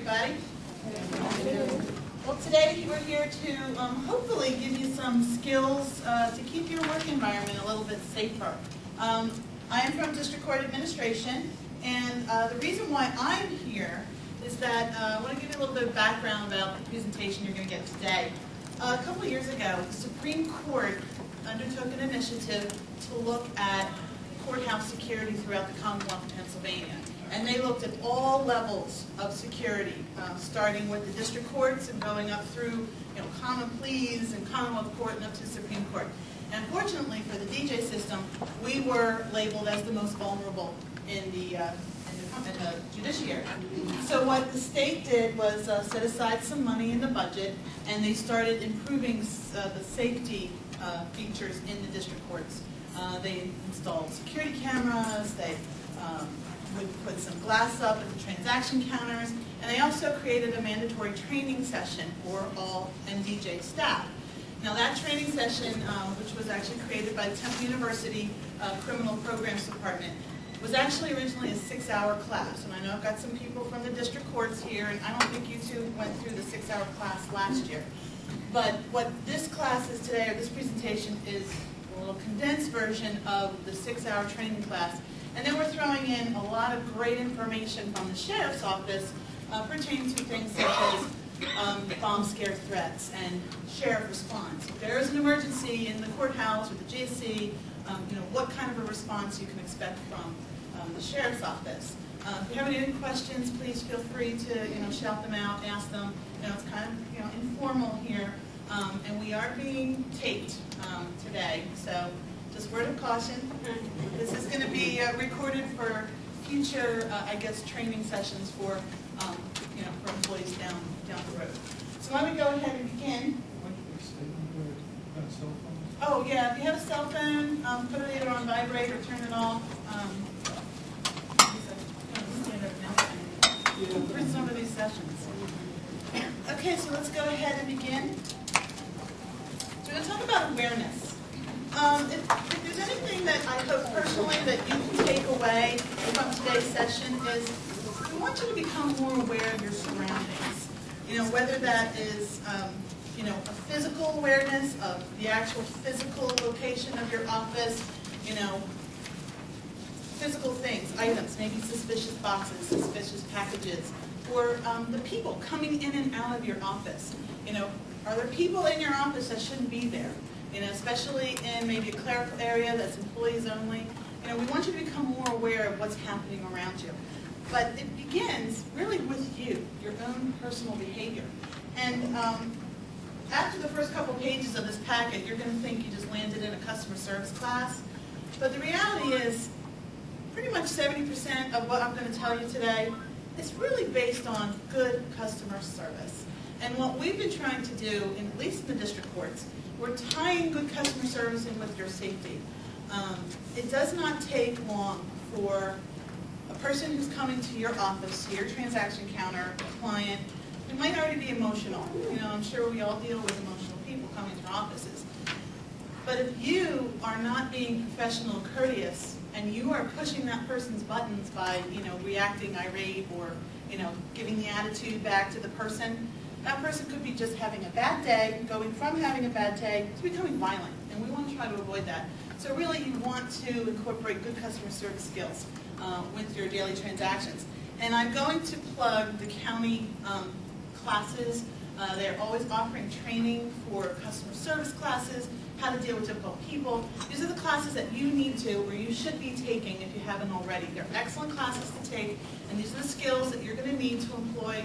everybody. Well, today we're here to hopefully give you some skills to keep your work environment a little bit safer. I am from District Court Administration, and the reason why I'm here is that I want to give you a little bit of background about the presentation you're going to get today. A couple of years ago, the Supreme Court undertook an initiative to look at courthouse security throughout the Commonwealth of Pennsylvania. And they looked at all levels of security, starting with the district courts and going up through common pleas and Commonwealth Court and up to the Supreme Court. And fortunately for the DJ system, we were labeled as the most vulnerable in the judiciary. So what the state did was set aside some money in the budget, and they started improving the safety features in the district courts. They installed security cameras, they would put some glass up at the transaction counters, and they also created a mandatory training session for all NDJ staff. Now that training session, which was actually created by the Temple University Criminal Programs Department, was actually originally a 6-hour class. And I know I've got some people from the district courts here, and I don't think you two went through the 6-hour class last year. But what this class is today, or this presentation, is a little condensed version of the 6-hour training class. And then we're throwing in a lot of great information from the Sheriff's Office pertaining to things such as bomb scare threats and sheriff response. If there is an emergency in the courthouse or the GSC, what kind of a response you can expect from the Sheriff's Office. If you have any questions, please feel free to shout them out, ask them. It's kind of informal here, and we are being taped today, so. Just word of caution, this is going to be recorded for future, training sessions for, for employees down the road. So why don't we go ahead and begin? Oh yeah, if you have a cell phone, put it either on vibrate or turn it off. For some of these sessions. Okay, so let's go ahead and begin. So we're going to talk about awareness. If there's anything that I hope personally that you can take away from today's session is we want you to become more aware of your surroundings. Whether that is a physical awareness of the actual physical location of your office, physical things, items, maybe suspicious boxes, suspicious packages, or the people coming in and out of your office. Are there people in your office that shouldn't be there? Especially in maybe a clerical area that's employees only. We want you to become more aware of what's happening around you. But it begins really with you, your own personal behavior. And after the first couple pages of this packet, you're going to think you just landed in a customer service class. But the reality is, pretty much 70% of what I'm going to tell you today is really based on good customer service. And what we've been trying to do, at least in the district courts, we're tying good customer service in with your safety. It does not take long for a person who's coming to your office, to your transaction counter, a client, who might already be emotional. I'm sure we all deal with emotional people coming to our offices. But if you are not being professional and courteous, and you are pushing that person's buttons by, reacting irate or, giving the attitude back to the person, that person could be just having a bad day, going from having a bad day to becoming violent, and we want to try to avoid that. So really you want to incorporate good customer service skills with your daily transactions. And I'm going to plug the county classes. They're always offering training for customer service classes, how to deal with difficult people. These are the classes that you need to, or you should be taking if you haven't already. They're excellent classes to take, and these are the skills that you're going to need to employ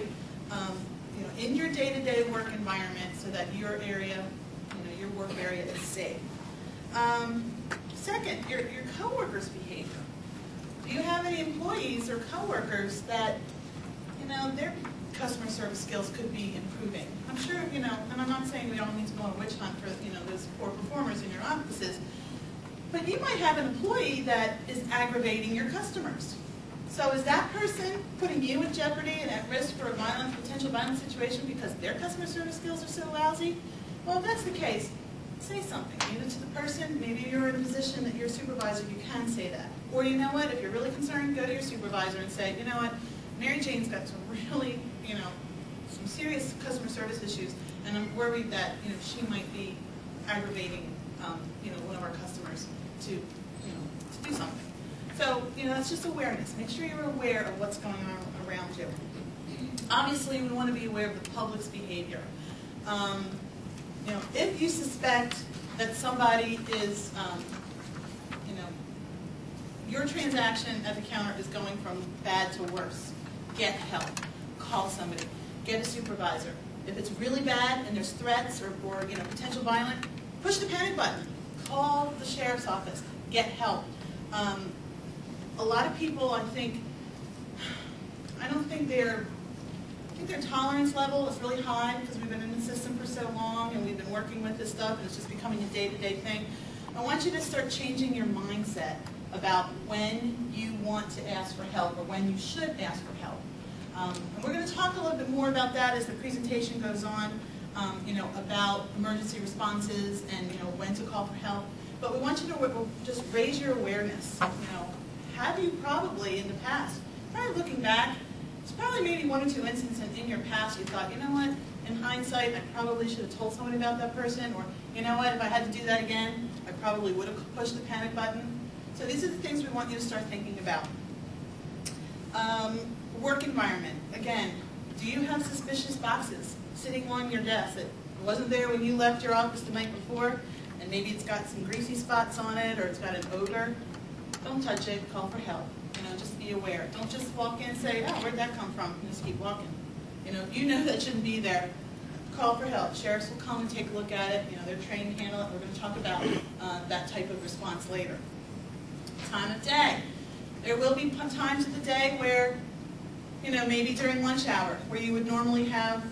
in your day-to-day work environment so that your area, your work area is safe. Second, your coworkers' behavior. Do you have any employees or coworkers that, their customer service skills could be improving? I'm sure, and I'm not saying we all need to go on a witch hunt for, those poor performers in your offices, but you might have an employee that is aggravating your customers. So is that person putting you in jeopardy and at risk for a potential violent situation because their customer service skills are so lousy? Well, if that's the case, say something, either to the person, maybe you're in a position that you're a supervisor, you can say that. Or you know what, if you're really concerned, go to your supervisor and say, you know what, Mary Jane's got some really some serious customer service issues, and I'm worried that she might be aggravating one of our customers to do something. So that's just awareness. Make sure you're aware of what's going on around you. Obviously, we want to be aware of the public's behavior. If you suspect that somebody is, your transaction at the counter is going from bad to worse, get help. Call somebody. Get a supervisor. If it's really bad and there's threats or potential violence, push the panic button. Call the sheriff's office. Get help. A lot of people, I think their tolerance level is really high because we've been in the system for so long and we've been working with this stuff and it's just becoming a day-to-day thing. I want you to start changing your mindset about when you want to ask for help or when you should ask for help. And we're going to talk a little bit more about that as the presentation goes on, about emergency responses and when to call for help. But we want you to just raise your awareness. Have you probably in the past, probably looking back, it's probably maybe one or two instances in your past you thought, you know what, in hindsight, I probably should have told somebody about that person, or you know what, if I had to do that again, I probably would have pushed the panic button. So these are the things we want you to start thinking about. Work environment. Again, do you have suspicious boxes sitting on your desk that wasn't there when you left your office the night before, and maybe it's got some greasy spots on it or it's got an odor? Don't touch it. Call for help. Just be aware. Don't just walk in and say, oh, where'd that come from? And just keep walking. If you know that shouldn't be there, call for help. Sheriffs will come and take a look at it. They're trained to handle it. We're going to talk about that type of response later. Time of day. There will be times of the day where, maybe during lunch hour, where you would normally have,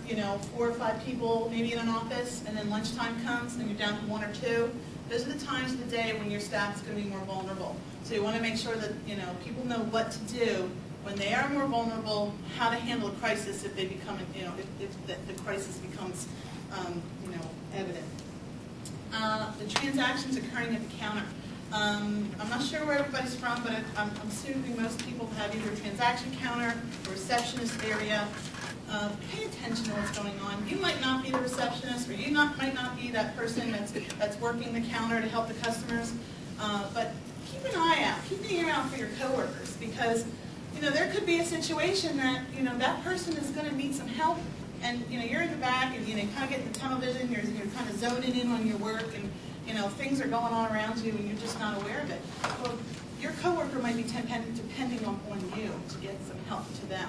4 or 5 people maybe in an office, and then lunchtime comes and you're down to 1 or 2. Those are the times of the day when your staff is going to be more vulnerable. So you want to make sure that, people know what to do when they are more vulnerable, how to handle a crisis if they become, if the crisis becomes, evident. The transactions occurring at the counter. I'm not sure where everybody's from, but I'm assuming most people have either a transaction counter, a receptionist area. Pay attention to what's going on. You might not be the receptionist, or you might not be that person that's working the counter to help the customers, but keep an eye out. Keep an ear out for your coworkers, because there could be a situation that that person is going to need some help, and you're in the back, and kind of getting the tunnel vision. You're kind of zoning in on your work, and things are going on around you, and you're just not aware of it. Well, your coworker might be depending on you to get some help to them.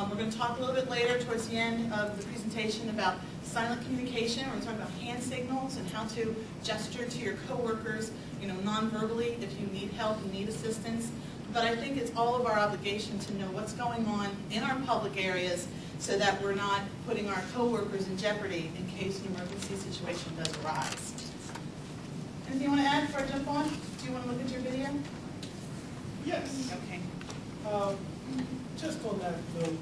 We're going to talk a little bit later towards the end of the presentation about silent communication. We're going to talk about hand signals and how to gesture to your coworkers, non-verbally if you need help, you need assistance. But I think it's all of our obligation to know what's going on in our public areas so that we're not putting our coworkers in jeopardy in case an emergency situation does arise. Anything you want to add before I jump on? Do you want to look at your video? Yes. Okay. Just on that note,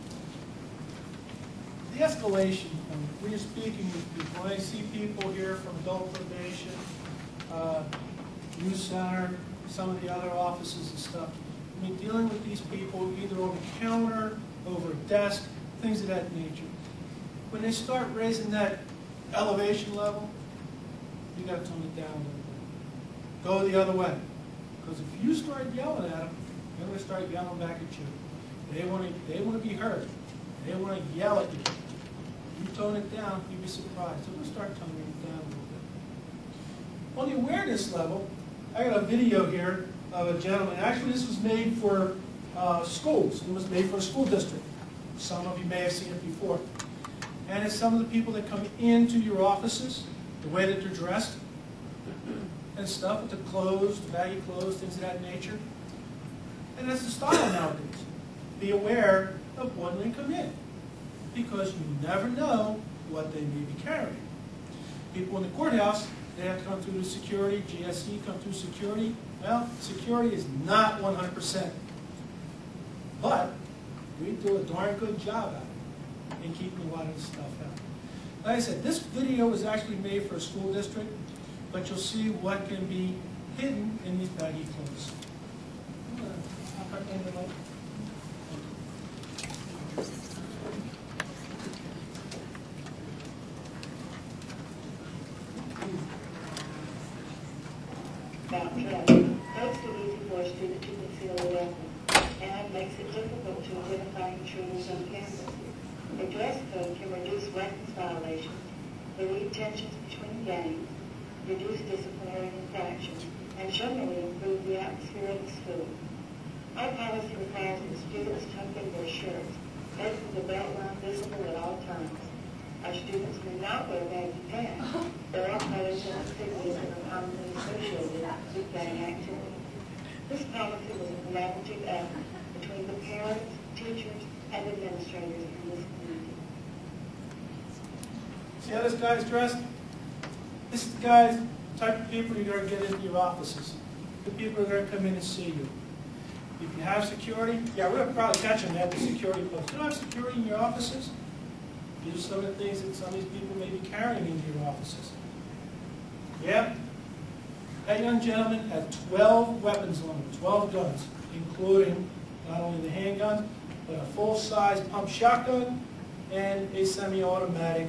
the escalation point, when you're speaking with people, when I see people here from adult probation, youth center, some of the other offices and stuff, I mean, dealing with these people either over the counter, over a desk, things of that nature. When they start raising that elevation level, you got to tone it down a little bit. Go the other way. Because if you start yelling at them, they're going to start yelling back at you. They want to be heard. They want to yell at you. You tone it down, you'd be surprised. So we'll start toning it down a little bit. On the awareness level, I got a video here of a gentleman. Actually, this was made for schools. It was made for a school district. Some of you may have seen it before. And it's some of the people that come into your offices, the way that they're dressed and stuff, with the clothes, the baggy clothes, things of that nature. And that's the style nowadays. Be aware of when they come in, because you never know what they may be carrying. People in the courthouse, they have to come through the security, GSC come through security. Well, security is not 100%. But we do a darn good job at it in keeping a lot of this stuff out. Like I said, this video was actually made for a school district, but you'll see what can be hidden in these baggy clothes. about trust makes it easy for a student to conceal a weapon and makes it difficult to identify intruders on campus. A dress code can reduce weapons violations, relieve tensions between gangs, reduce disciplinary infractions, and generally improve the atmosphere of the school. Our policy requires that students tuck in their shirts, making the belt line visible at all times. Our students may not wear baggy pants. There are colors and insignias that are commonly associated with gang activity. This policy was a collaborative effort between the parents, teachers, and administrators in this community. See how this guy's dressed? This is the guy's type of people you're going to get into your offices. The people who are going to come in and see you. If you have security, yeah, we're going to probably catch them at the security post. You don't have security in your offices? These are some of the things that some of these people may be carrying into your offices. Yeah? That young gentleman had 12 weapons on him, 12 guns, including not only the handguns, but a full-size pump shotgun and a semi-automatic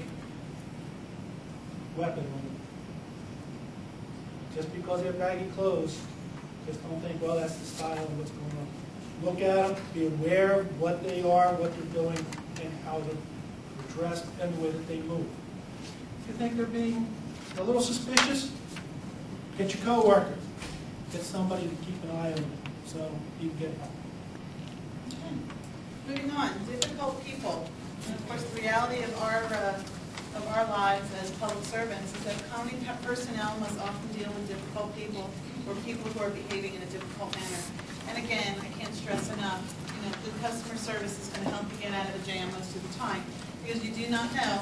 weapon on him. Just because they have baggy clothes, just don't think, well, that's the style of what's going on. Look at them, be aware of what they are, what they're doing, and how they're dressed, and the way that they move. If you think they're being a little suspicious, get your coworker. Get somebody to keep an eye on them so you can get help. Okay. Moving on, difficult people. And of course, the reality of our lives as public servants is that county personnel must often deal with difficult people or people who are behaving in a difficult manner. And again, I can't stress enough, good customer service is going to help you get out of the jam most of the time, because you do not know,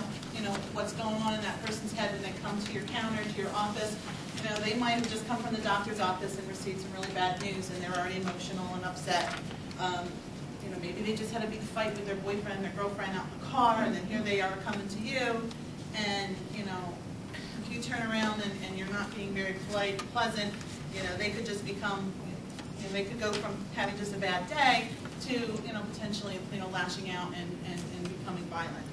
what's going on in that person's head when they come to your counter, to your office. They might have just come from the doctor's office and received some really bad news, and they're already emotional and upset. Maybe they just had a big fight with their boyfriend, their girlfriend out in the car, and then here they are coming to you, and if you turn around and you're not being very polite, pleasant, they could just become, they could go from having just a bad day to, potentially, lashing out and becoming violent.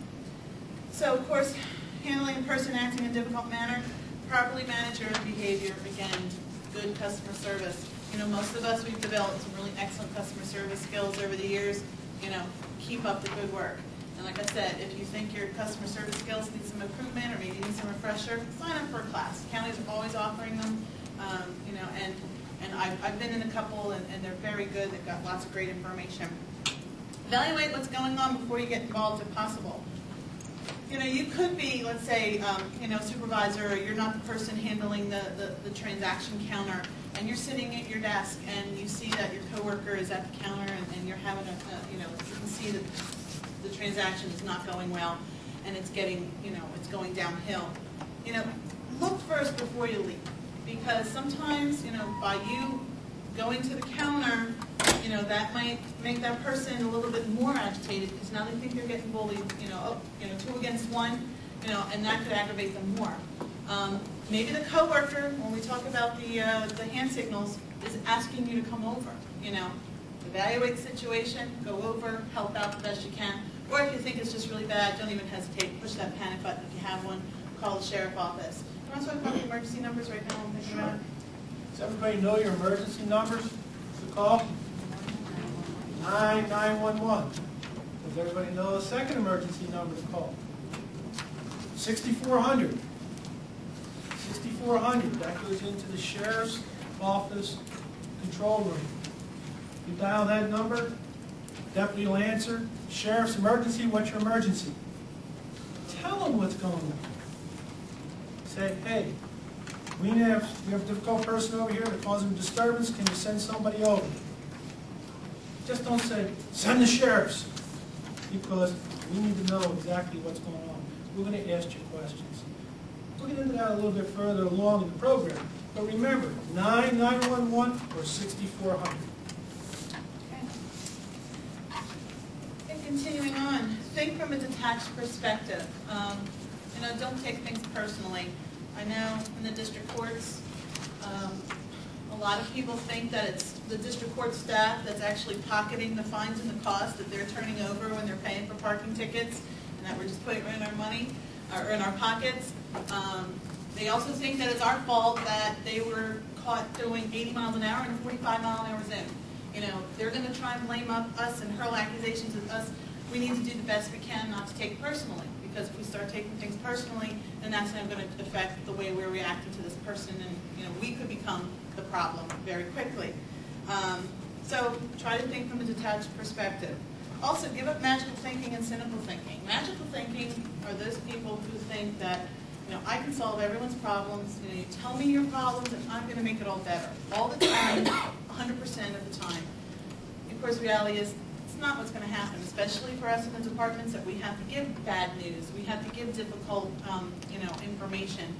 So, of course, handling a person acting in a difficult manner, properly manage your behavior, again, good customer service. Most of us, we've developed some really excellent customer service skills over the years. Keep up the good work. And like I said, if you think your customer service skills need some improvement or maybe need some refresher, sign up for a class. Counties are always offering them, and I've been in a couple, and they're very good. They've got lots of great information. Evaluate what's going on before you get involved if possible. You could be, let's say, supervisor, or you're not the person handling the transaction counter, and you're sitting at your desk, and you see that your coworker is at the counter, and you're having you can see that the transaction is not going well, and it's getting, it's going downhill. Look first before you leave, because sometimes, by you going to the counter, that might make that person a little bit more agitated, because now they think they're getting bullied, 2 against 1, and that could aggravate them more. Maybe the coworker, when we talk about the hand signals, is asking you to come over. Evaluate the situation, go over, help out the best you can. Or if you think it's just really bad, don't even hesitate. Push that panic button if you have one. Call the sheriff office. You want to talk about the emergency numbers right now? I'm thinking about it. Does everybody know your emergency numbers to call? 911. Does everybody know the second emergency number to call? 6400. 6400. That goes into the sheriff's office control room. You dial that number, deputy will answer. Sheriff's emergency, what's your emergency? Tell them what's going on. Say, hey, we have a difficult person over here that causing disturbance. Can you send somebody over? Just don't say, send the sheriffs, because we need to know exactly what's going on. We're going to ask you questions. We'll get into that a little bit further along in the program. But remember, 911 or 6400. And continuing on, think from a detached perspective. Don't take things personally. I know in the district courts, a lot of people think that it's the district court staff that's actually pocketing the fines and the costs that they're turning over when they're paying for parking tickets, and that we're just putting it in our money or in our pockets. They also think that it's our fault that they were caught doing 80 miles an hour in a 45-mile-an-hour zone. You know, they're going to try and blame us and hurl accusations at us. We need to do the best we can not to take it personally, because if we start taking things personally, then that's going to affect the way we're reacting to this person, and you know, we could become the problem very quickly. So try to think from a detached perspective. Also, give up magical thinking and cynical thinking. Magical thinking are those people who think that, you know, I can solve everyone's problems. You know, you tell me your problems and I'm going to make it all better. All the time, 100% of the time. Of course, reality is it's not what's going to happen, especially for us in the departments that we have to give bad news. We have to give difficult, you know, information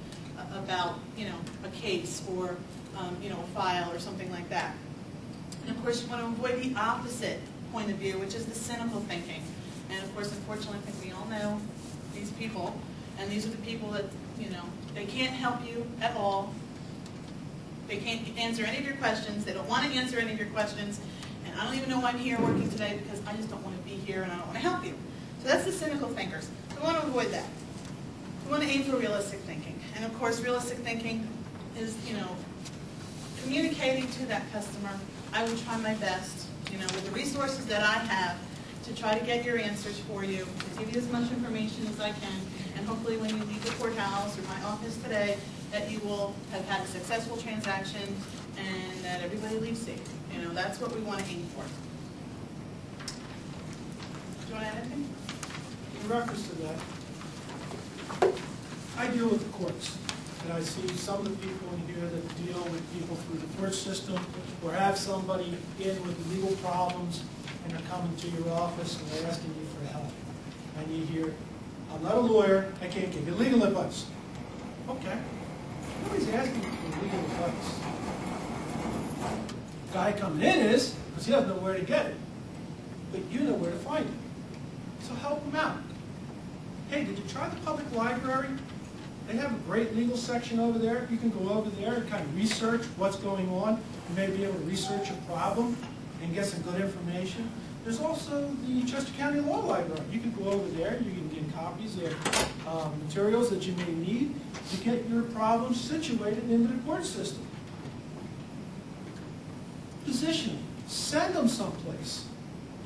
about, you know, a case or, you know, a file or something like that. And of course, you want to avoid the opposite point of view, which is the cynical thinking. And of course, unfortunately, I think we all know these people, and these are the people that, you know, they can't help you at all. They can't answer any of your questions. They don't want to answer any of your questions. And I don't even know why I'm here working today, because I just don't want to be here and I don't want to help you. So that's the cynical thinkers. We want to avoid that. We want to aim for realistic thinking. And of course, realistic thinking is, you know, communicating to that customer, I will try my best, you know, with the resources that I have to try to get your answers for you, to give you as much information as I can, and hopefully when you leave the courthouse or my office today, that you will have had a successful transaction and that everybody leaves safe. You know, that's what we want to aim for. Do you want to add anything? In reference to that, I deal with the courts, and I see some of the people in here that deal with people through the court system, or have somebody in with legal problems, and they're coming to your office and they're asking you for help. And you hear, I'm not a lawyer, I can't give you legal advice. Okay. Nobody's asking you for legal advice. The guy coming in is, because he doesn't know where to get it. But you know where to find it. So help him out. Hey, did you try the public library? They have a great legal section over there. You can go over there and kind of research what's going on. You may be able to research a problem and get some good information. There's also the Chester County Law Library. You can go over there. You can get copies of materials that you may need to get your problems situated into the court system. Position them. Send them someplace.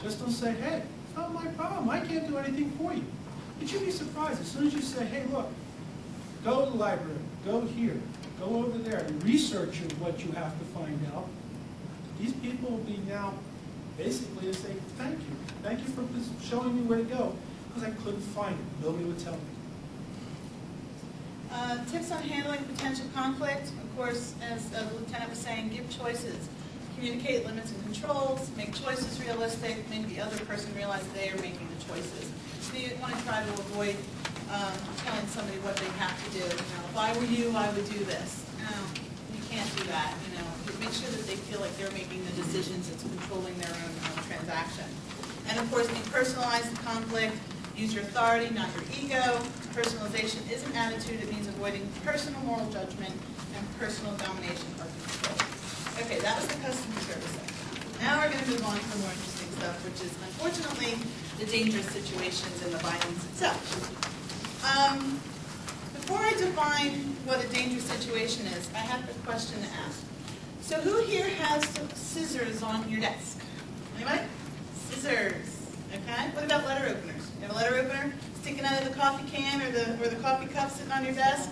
Just don't say, hey, it's not my problem. I can't do anything for you. But you'd be surprised. As soon as you say, hey, look, go to the library, go here, go over there, and research what you have to find out. These people will be now basically to say, thank you. Thank you for showing me where to go, because I couldn't find it. Nobody would tell me. Tips on handling potential conflict. Of course, as the lieutenant was saying, give choices. Communicate limits and controls, make choices realistic, make the other person realize they are making the choices. So you want to try to avoid telling somebody what they have to do. You know, if I were you, I would do this. No, you can't do that. You know, make sure that they feel like they're making the decisions, it's controlling their own transaction. And of course, depersonalize the conflict. Use your authority, not your ego. Personalization is an attitude. It means avoiding personal moral judgment and personal domination or control. Okay, that was the customer service section. Now we're going to move on to the more interesting stuff, which is, unfortunately, the dangerous situations and the violence itself. Before I define what a dangerous situation is, I have a question to ask. So who here has some scissors on your desk? Anybody? Scissors. Okay. What about letter openers? You have a letter opener sticking out of the coffee can or the coffee cup sitting on your desk?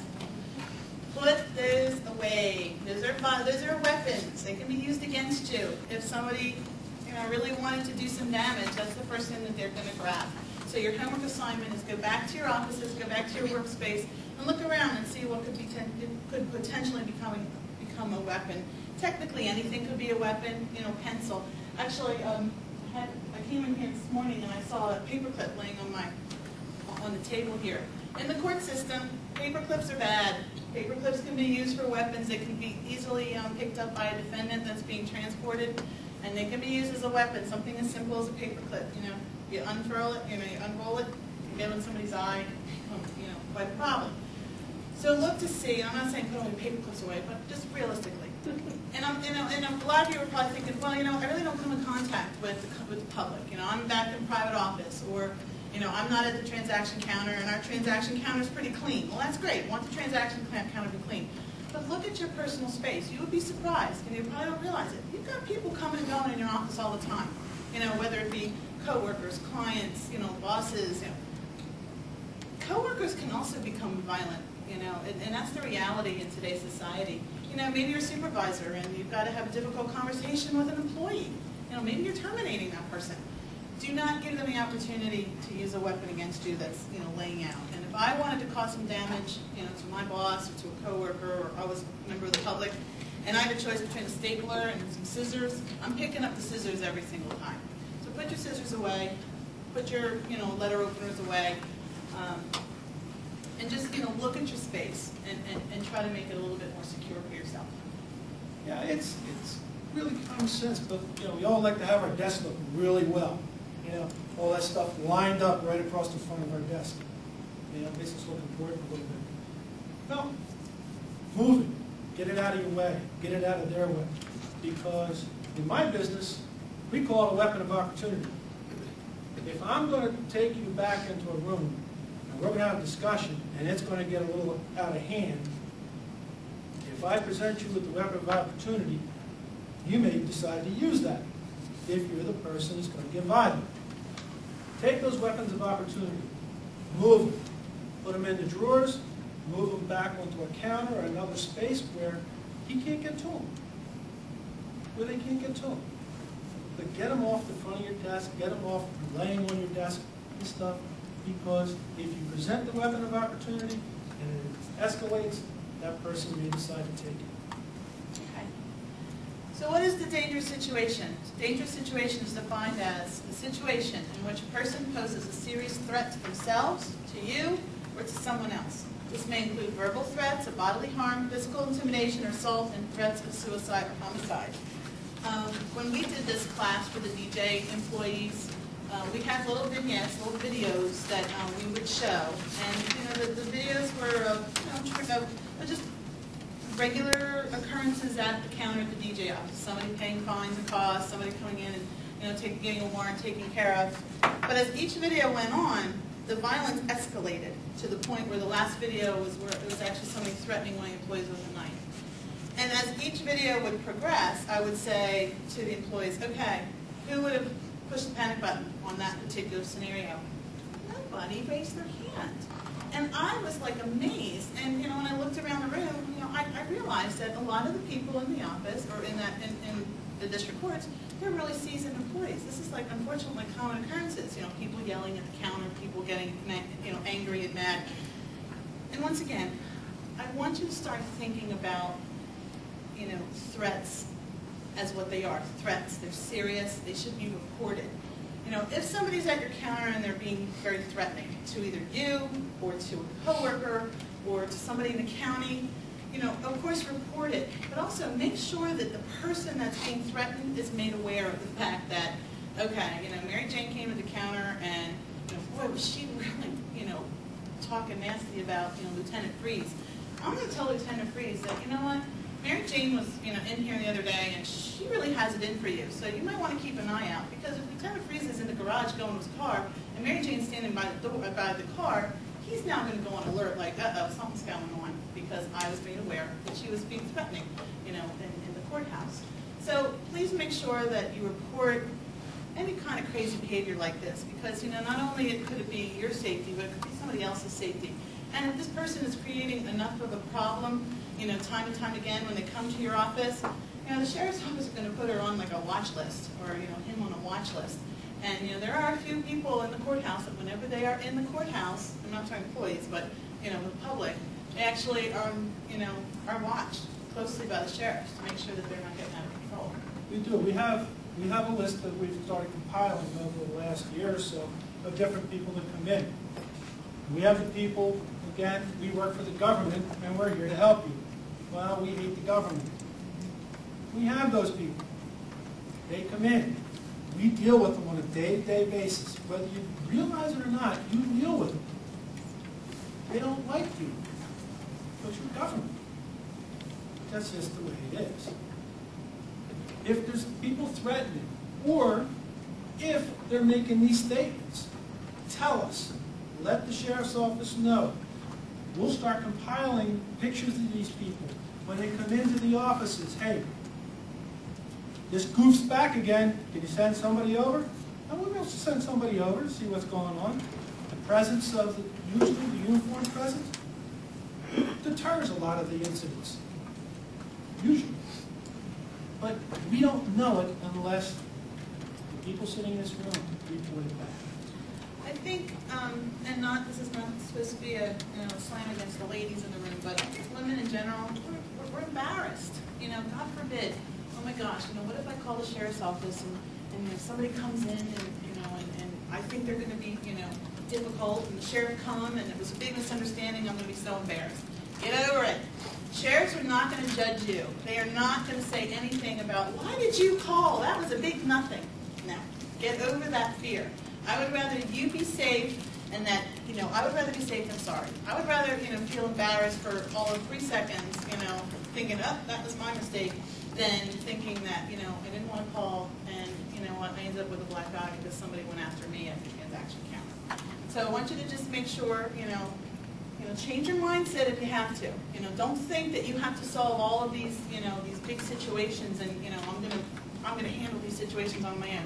Put those away. Those are weapons. They can be used against you. If somebody, you know, really wanted to do some damage, that's the first thing that they're going to grab. So your homework assignment is go back to your offices, go back to your workspace, and look around and see what could potentially become a weapon. Technically, anything could be a weapon. You know, pencil. Actually, I came in here this morning and I saw a paperclip laying on the table here. In the court system, paper clips are bad. Paper clips can be used for weapons. They can be easily picked up by a defendant that's being transported, and they can be used as a weapon. Something as simple as a paper clip. You know, you unfurl it, you unroll it, you get it in somebody's eye, you know, quite a problem. So look to see. And I'm not saying put all your paper clips away, but just realistically. And a lot of you are probably thinking, well, you know, I really don't come in contact with the public. You know, I'm back in private office, or You know, I'm not at the transaction counter, and our transaction counter is pretty clean. Well, that's great. Want the transaction counter to be clean. But look at your personal space. You would be surprised, and you probably don't realize it. You've got people coming and going in your office all the time. You know, whether it be coworkers, clients, you know, bosses. You know. Coworkers can also become violent, you know, and that's the reality in today's society. You know, maybe you're a supervisor and you've got to have a difficult conversation with an employee. You know, maybe you're terminating that person. Do not give them the opportunity to use a weapon against you that's, you know, laying out. And if I wanted to cause some damage, you know, to my boss or to a coworker, or I was a member of the public, and I had a choice between a stapler and some scissors, I'm picking up the scissors every single time. So put your scissors away, put your, you know, letter openers away, and just, you know, look at your space and try to make it a little bit more secure for yourself. Yeah, it's really common sense, but you know, we all like to have our desk look really well. You know, all that stuff lined up right across the front of our desk. You know, makes us look important a little bit. No, move it. Get it out of your way. Get it out of their way. Because in my business, we call it a weapon of opportunity. If I'm going to take you back into a room and we're going to have a discussion and it's going to get a little out of hand, if I present you with the weapon of opportunity, you may decide to use that if you're the person who's going to get violent. Take those weapons of opportunity, move them, put them in the drawers, move them back onto a counter or another space where he can't get to them, where they can't get to them. But get them off the front of your desk, get them off laying on your desk and stuff, because if you present the weapon of opportunity and it escalates, that person may decide to take it. Okay. So what is the dangerous situation? Dangerous situation is defined as a situation in which a person poses a serious threat to themselves, to you, or to someone else. This may include verbal threats of bodily harm, physical intimidation or assault, and threats of suicide or homicide. When we did this class for the DJ employees, we had little vignettes, little videos that we would show, and you know the videos were of just regular occurrences at the counter at the DJ office. Somebody paying fines and costs, somebody coming in and getting a warrant taken care of. But as each video went on, the violence escalated to the point where the last video was where it was actually somebody threatening one of the employees with a knife. And as each video would progress, I would say to the employees, okay, who would have pushed the panic button on that particular scenario? Nobody raised their hand. And I was like amazed. And you know, when I looked around the room, you know, I realized that a lot of the people in the office or in the district courts, they're really seasoned employees. This is like unfortunately common occurrences. You know, people yelling at the counter, people getting angry and mad. And once again, I want you to start thinking about threats as what they are. Threats. They're serious. They should be reported. You know, if somebody's at your counter and they're being very threatening to either you or to a coworker or to somebody in the county, you know, of course report it, but also make sure that the person that's being threatened is made aware of the fact that, okay, you know, Mary Jane came to the counter and, you know, boy, was she really, you know, talking nasty about, you know, Lieutenant Freeze. I'm going to tell Lieutenant Freeze that, you know what, Mary Jane was, you know, in here the other day, and she really has it in for you. So you might want to keep an eye out, because if Lieutenant Freeze is in the garage going to his car, and Mary Jane's standing by the door, by the car, he's now going to go on alert, like, uh-oh, something's going on, because I was made aware that she was being threatening, you know, in the courthouse. So please make sure that you report any kind of crazy behavior like this, because, you know, not only could it be your safety, but it could be somebody else's safety. And if this person is creating enough of a problem, you know, time and time again when they come to your office, you know, the sheriff's office is going to put her on like a watch list, or, you know, him on a watch list. And, you know, there are a few people in the courthouse that whenever they are in the courthouse, I'm not talking employees, but, you know, the public, they actually are, you know, are watched closely by the sheriffs to make sure that they're not getting out of control. We do. We have a list that we've started compiling over the last year or so of different people that come in. We have the people, again, we work for the government, and we're here to help you. Well, we hate the government. We have those people. They come in. We deal with them on a day-to-day basis. Whether you realize it or not, you deal with them. They don't like you, but you're government. That's just the way it is. If there's people threatening, or if they're making these statements, tell us. Let the sheriff's office know. We'll start compiling pictures of these people. When they come into the offices, hey, this goof's back again. Can you send somebody over? And we'll be able to send somebody over to see what's going on. The presence of usually the uniformed presence deters a lot of the incidents. Usually. But we don't know it unless the people sitting in this room report it back. I think, and this is not supposed to be a slam against the ladies in the room, but I think women in general, we're embarrassed. God forbid. Oh my gosh, what if I call the sheriff's office and if somebody comes in and I think they're going to be, difficult, and the sheriff come and it was a big misunderstanding, I'm going to be so embarrassed. Get over it. Sheriffs are not going to judge you. They are not going to say anything about, why did you call? That was a big nothing. No. Get over that fear. I would rather you be safe and that, I would rather be safe than sorry. I would rather, feel embarrassed for all of 3 seconds, thinking, oh, that was my mistake, than thinking that, I didn't want to call and, I ended up with a black eye because somebody went after me at the transaction counter. So I want you to just make sure, change your mindset if you have to. Don't think that you have to solve all of these, these big situations and, I'm gonna handle these situations on my own.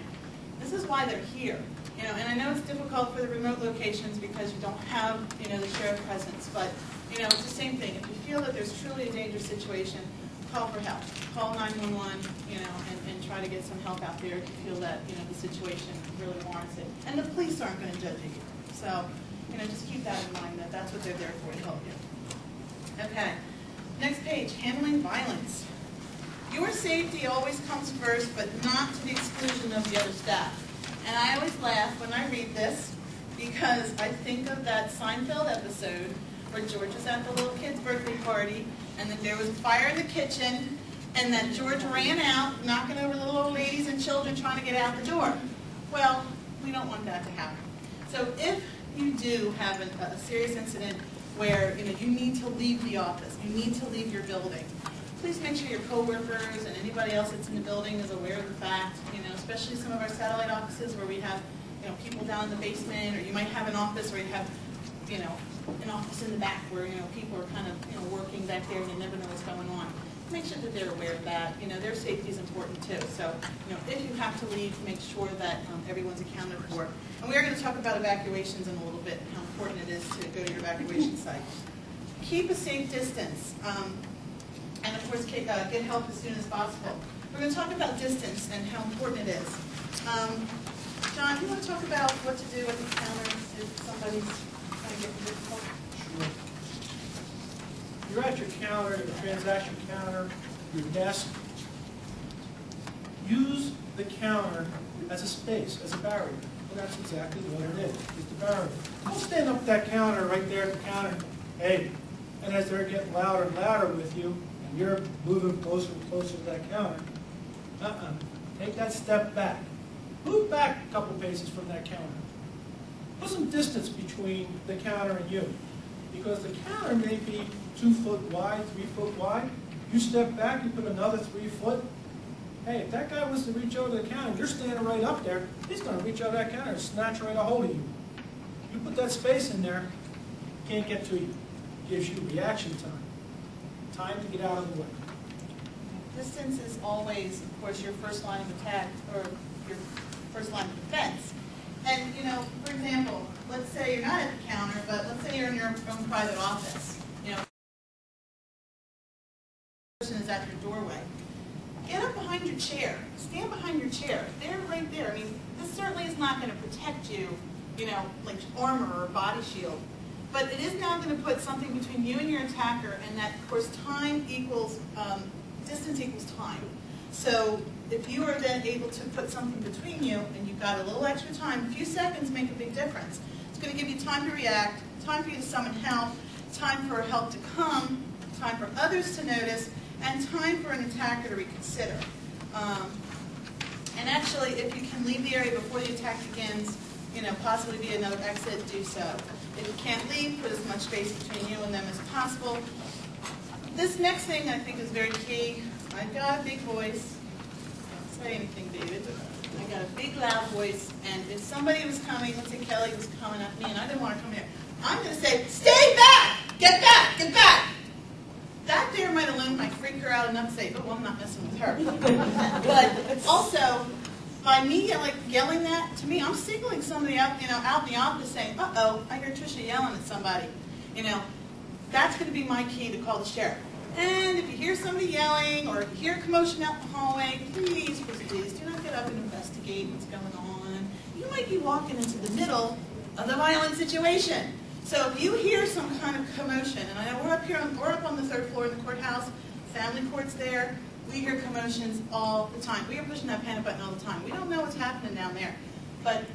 This is why they're here. And I know it's difficult for the remote locations because you don't have, the sheriff presence, but, it's the same thing. If you feel that there's truly a dangerous situation, call for help. Call 911, and try to get some help out there if you feel that, the situation really warrants it. And the police aren't going to judge you. So, just keep that in mind, that that's what they're there for, to help you. Okay. Next page, handling violence. Your safety always comes first, but not to the exclusion of the other staff. And I always laugh when I read this because I think of that Seinfeld episode where George was at the little kid's birthday party and then there was a fire in the kitchen and then George ran out, knocking over little old ladies and children trying to get out the door. Well, we don't want that to happen. So if you do have a serious incident where you need to leave the office, you need to leave your building, please make sure your coworkers and anybody else that's in the building is aware of the fact, especially some of our satellite offices where we have, people down in the basement, or you might have an office where you have, an office in the back where, people are kind of, working back there and you never know what's going on. Make sure that they're aware of that. Their safety is important too. So, if you have to leave, make sure that everyone's accounted for. And we are going to talk about evacuations in a little bit, and how important it is to go to your evacuation site. Keep a safe distance. And of course, get help as soon as possible. We're going to talk about distance and how important it is. John, do you want to talk about what to do at the counter if somebody's trying to get difficult? Sure. You're at your counter, your transaction counter, your desk. Use the counter as a space, as a barrier. And that's exactly what it is. It's the barrier. Don't stand up at that counter right there at the counter. Hey, and as they're getting louder and louder with you, and you're moving closer and closer to that counter, take that step back. Move back a couple paces from that counter. Put some distance between the counter and you. Because the counter may be 2 foot wide, 3 foot wide. You step back, you put another 3 foot. Hey, if that guy wants to reach over to the counter, you're standing right up there, he's going to reach over that counter and snatch right a hold of you. You put that space in there, can't get to you. Gives you reaction time. Time to get out of the way. Distance is always, of course, your first line of attack, or your first line of defense. And, for example, let's say you're not at the counter, but let's say you're in your own private office. The person is at your doorway. Get up behind your chair. Stand behind your chair. They're right there. I mean, this certainly is not going to protect you, like armor or body shield. But it is now going to put something between you and your attacker, and that, of course, time equals, distance equals time. So if you are then able to put something between you, and you've got a little extra time, a few seconds make a big difference. It's going to give you time to react, time for you to summon help, time for help to come, time for others to notice, and time for an attacker to reconsider. And actually, if you can leave the area before the attack begins, possibly be another exit, do so. If you can't leave, put as much space between you and them as possible. This next thing I think is very key. I've got a big voice. Don't say anything, David. I got a big loud voice, and if somebody was coming, let's say Kelly was coming at me and I didn't want to come here, I'm going to say, stay back! Get back! Get back! That there might alone might freak her out enough to say, oh, well, I'm not messing with her. But also, by me yelling that, to me, I'm signaling somebody out, out in the office saying, uh-oh, I hear Tricia yelling at somebody. That's going to be my key to call the sheriff. And if you hear somebody yelling or hear a commotion out in the hallway, please do not get up and investigate what's going on. You might be walking into the middle of the violent situation. So if you hear some kind of commotion, and I know we're up on the third floor in the courthouse, family court's there, we hear commotions all the time. We are pushing that panic button all the time. We don't know what's happening down there. But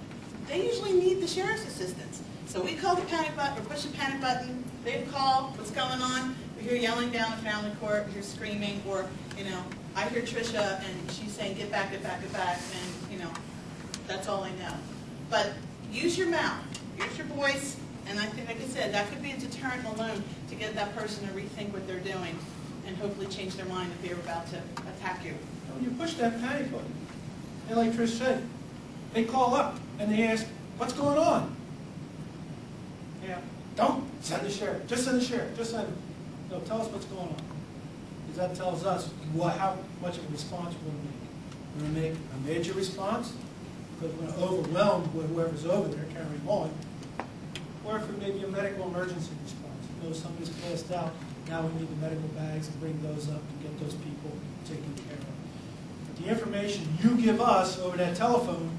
they usually need the sheriff's assistance. So we call the panic button, or push the panic button, they call, what's going on? We hear yelling down at family court, we hear screaming, or, I hear Tricia and she's saying, get back, get back, get back, and, that's all I know. But use your mouth, use your voice, and I think, like I said, that could be a deterrent alone to get that person to rethink what they're doing and hopefully change their mind if they're about to attack you. When you push that panic button, and like Trish said, they call up and they ask, what's going on? Yeah, don't send the sheriff. Just send the sheriff. Just send him. No, tell us what's going on. Because that tells us how much of a response we're going to make. We're going to make a major response, because we're going to overwhelm with whoever's over there carrying on. Or if it may be a medical emergency response. Somebody's passed out, now we need the medical bags and bring those up to get those people taken care of. But the information you give us over that telephone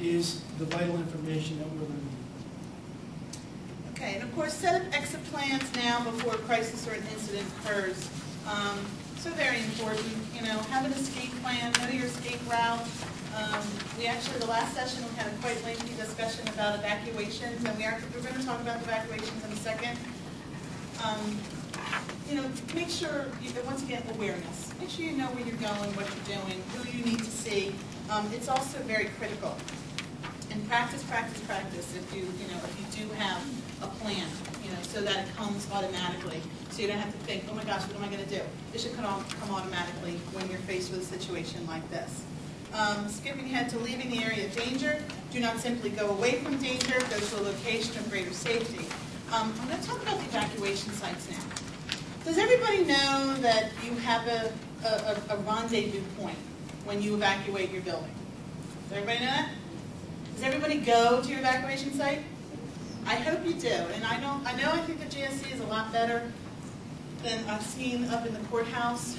is the vital information that we're going to need. Okay, and of course, set up exit plans now before a crisis or an incident occurs. So very important, have an escape plan, know your escape route. We actually, the last session, we had a quite lengthy discussion about evacuations, and we're going to talk about evacuations in a second. Make sure, once again, awareness. Make sure you know where you're going, what you're doing, who you need to see. It's also very critical. And practice, practice, practice if you do have a plan, so that it comes automatically. So you don't have to think, oh my gosh, what am I going to do? It should come automatically when you're faced with a situation like this. Skipping ahead to leaving the area of danger. Do not simply go away from danger. Go to a location of greater safety. I'm going to talk about the evacuation sites now. Does everybody know that you have a rendezvous point when you evacuate your building? Does everybody know that? Does everybody go to your evacuation site? I hope you do. And I think the GSC is a lot better than I've seen up in the courthouse.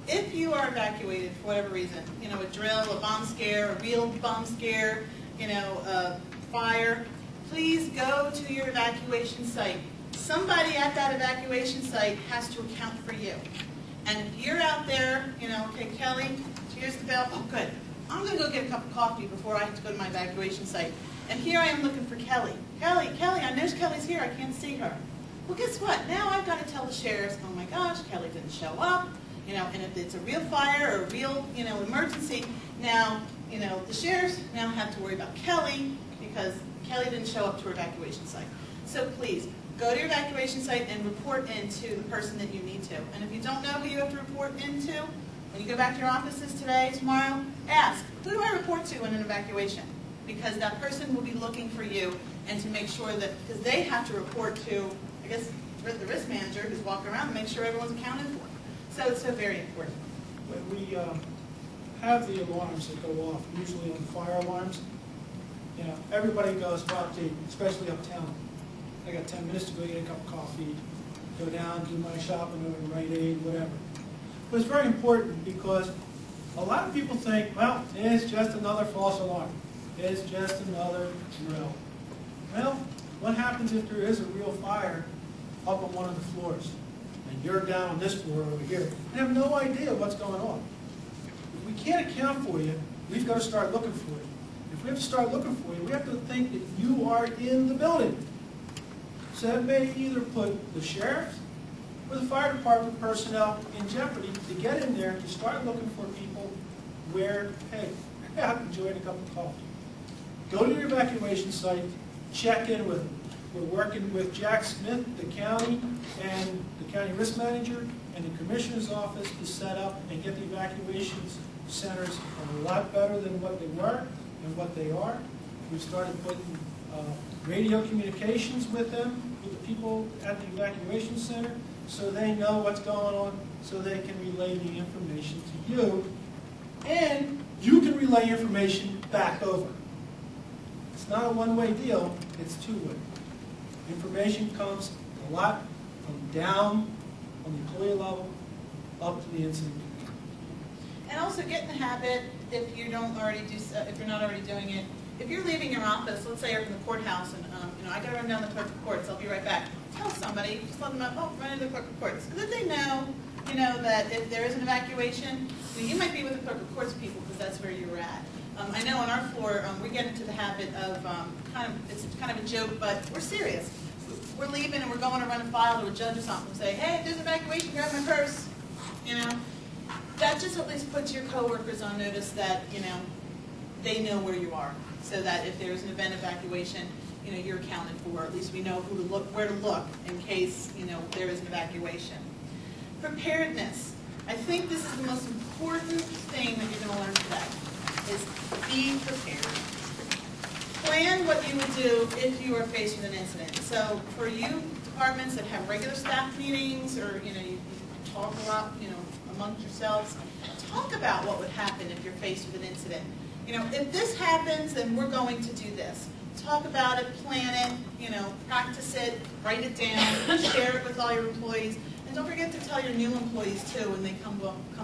If you are evacuated for whatever reason, a drill, a bomb scare, a real bomb scare, a fire, please go to your evacuation site. Somebody at that evacuation site has to account for you. And if you're out there, okay, Kelly, here's the bell. Oh, good. I'm going to go get a cup of coffee before I have to go to my evacuation site. And here I am looking for Kelly. Kelly, I know Kelly's here. I can't see her. Well, guess what? Now I've got to tell the sheriffs, oh my gosh, Kelly didn't show up. And if it's a real fire or a real, emergency, now, the sheriffs now have to worry about Kelly because Kelly didn't show up to her evacuation site. So please, go to your evacuation site and report into the person that you need to. And if you don't know who you have to report into, when you go back to your offices today, tomorrow, ask, who do I report to in an evacuation? Because that person will be looking for you and to make sure that, because they have to report to, I guess, the risk manager who's walking around and make sure everyone's accounted for. So it's so very important. When we have the alarms that go off, usually on fire alarms, everybody goes, well, especially uptown. I got 10 minutes to go get a cup of coffee, go down, do my shopping over in Rite Aid, whatever. But it's very important because a lot of people think, well, it's just another false alarm. It's just another drill. Well, what happens if there is a real fire up on one of the floors? And you're down on this floor over here, and have no idea what's going on. If we can't account for you, we've got to start looking for you. If we have to start looking for you, we have to think that you are in the building. So that may either put the sheriff or the fire department personnel in jeopardy to get in there to start looking for people where, hey, I'm enjoying a cup of coffee. Go to your evacuation site, check in with them. We're working with Jack Smith, the county, and the county risk manager, and the commissioner's office to set up and get the evacuations centers are a lot better than what they were and what they are. We've started putting radio communications with them, with the people at the evacuation center, so they know what's going on, so they can relay the information to you, and you can relay information back over. It's not a one-way deal, it's two-way. Information comes a lot from down on the employee level up to the incident commander. And also get in the habit, if you don't already do, if you're not already doing it, if you're leaving your office, let's say you're from the courthouse, and I got to run down the clerk of courts, I'll be right back. Tell somebody, just let them know, oh, run into the clerk of courts, because if they know, that if there is an evacuation, you might be with the clerk of courts people because that's where you're at. I know on our floor, we get into the habit of it's kind of a joke, but we're serious. We're leaving and we're going to run a file to a judge or something and say, hey, if there's an evacuation, grab my purse. That just at least puts your coworkers on notice that, they know where you are, so that if there's an event evacuation, you're accounted for. At least we know where to look in case, there is an evacuation. Preparedness. I think this is the most important thing that you're going to learn today, is be prepared. Plan what you would do if you are faced with an incident. So for you departments that have regular staff meetings, or you talk a lot, amongst yourselves, talk about what would happen if you're faced with an incident. If this happens, then we're going to do this. Talk about it, plan it, practice it, write it down, share it with all your employees, and don't forget to tell your new employees too when they come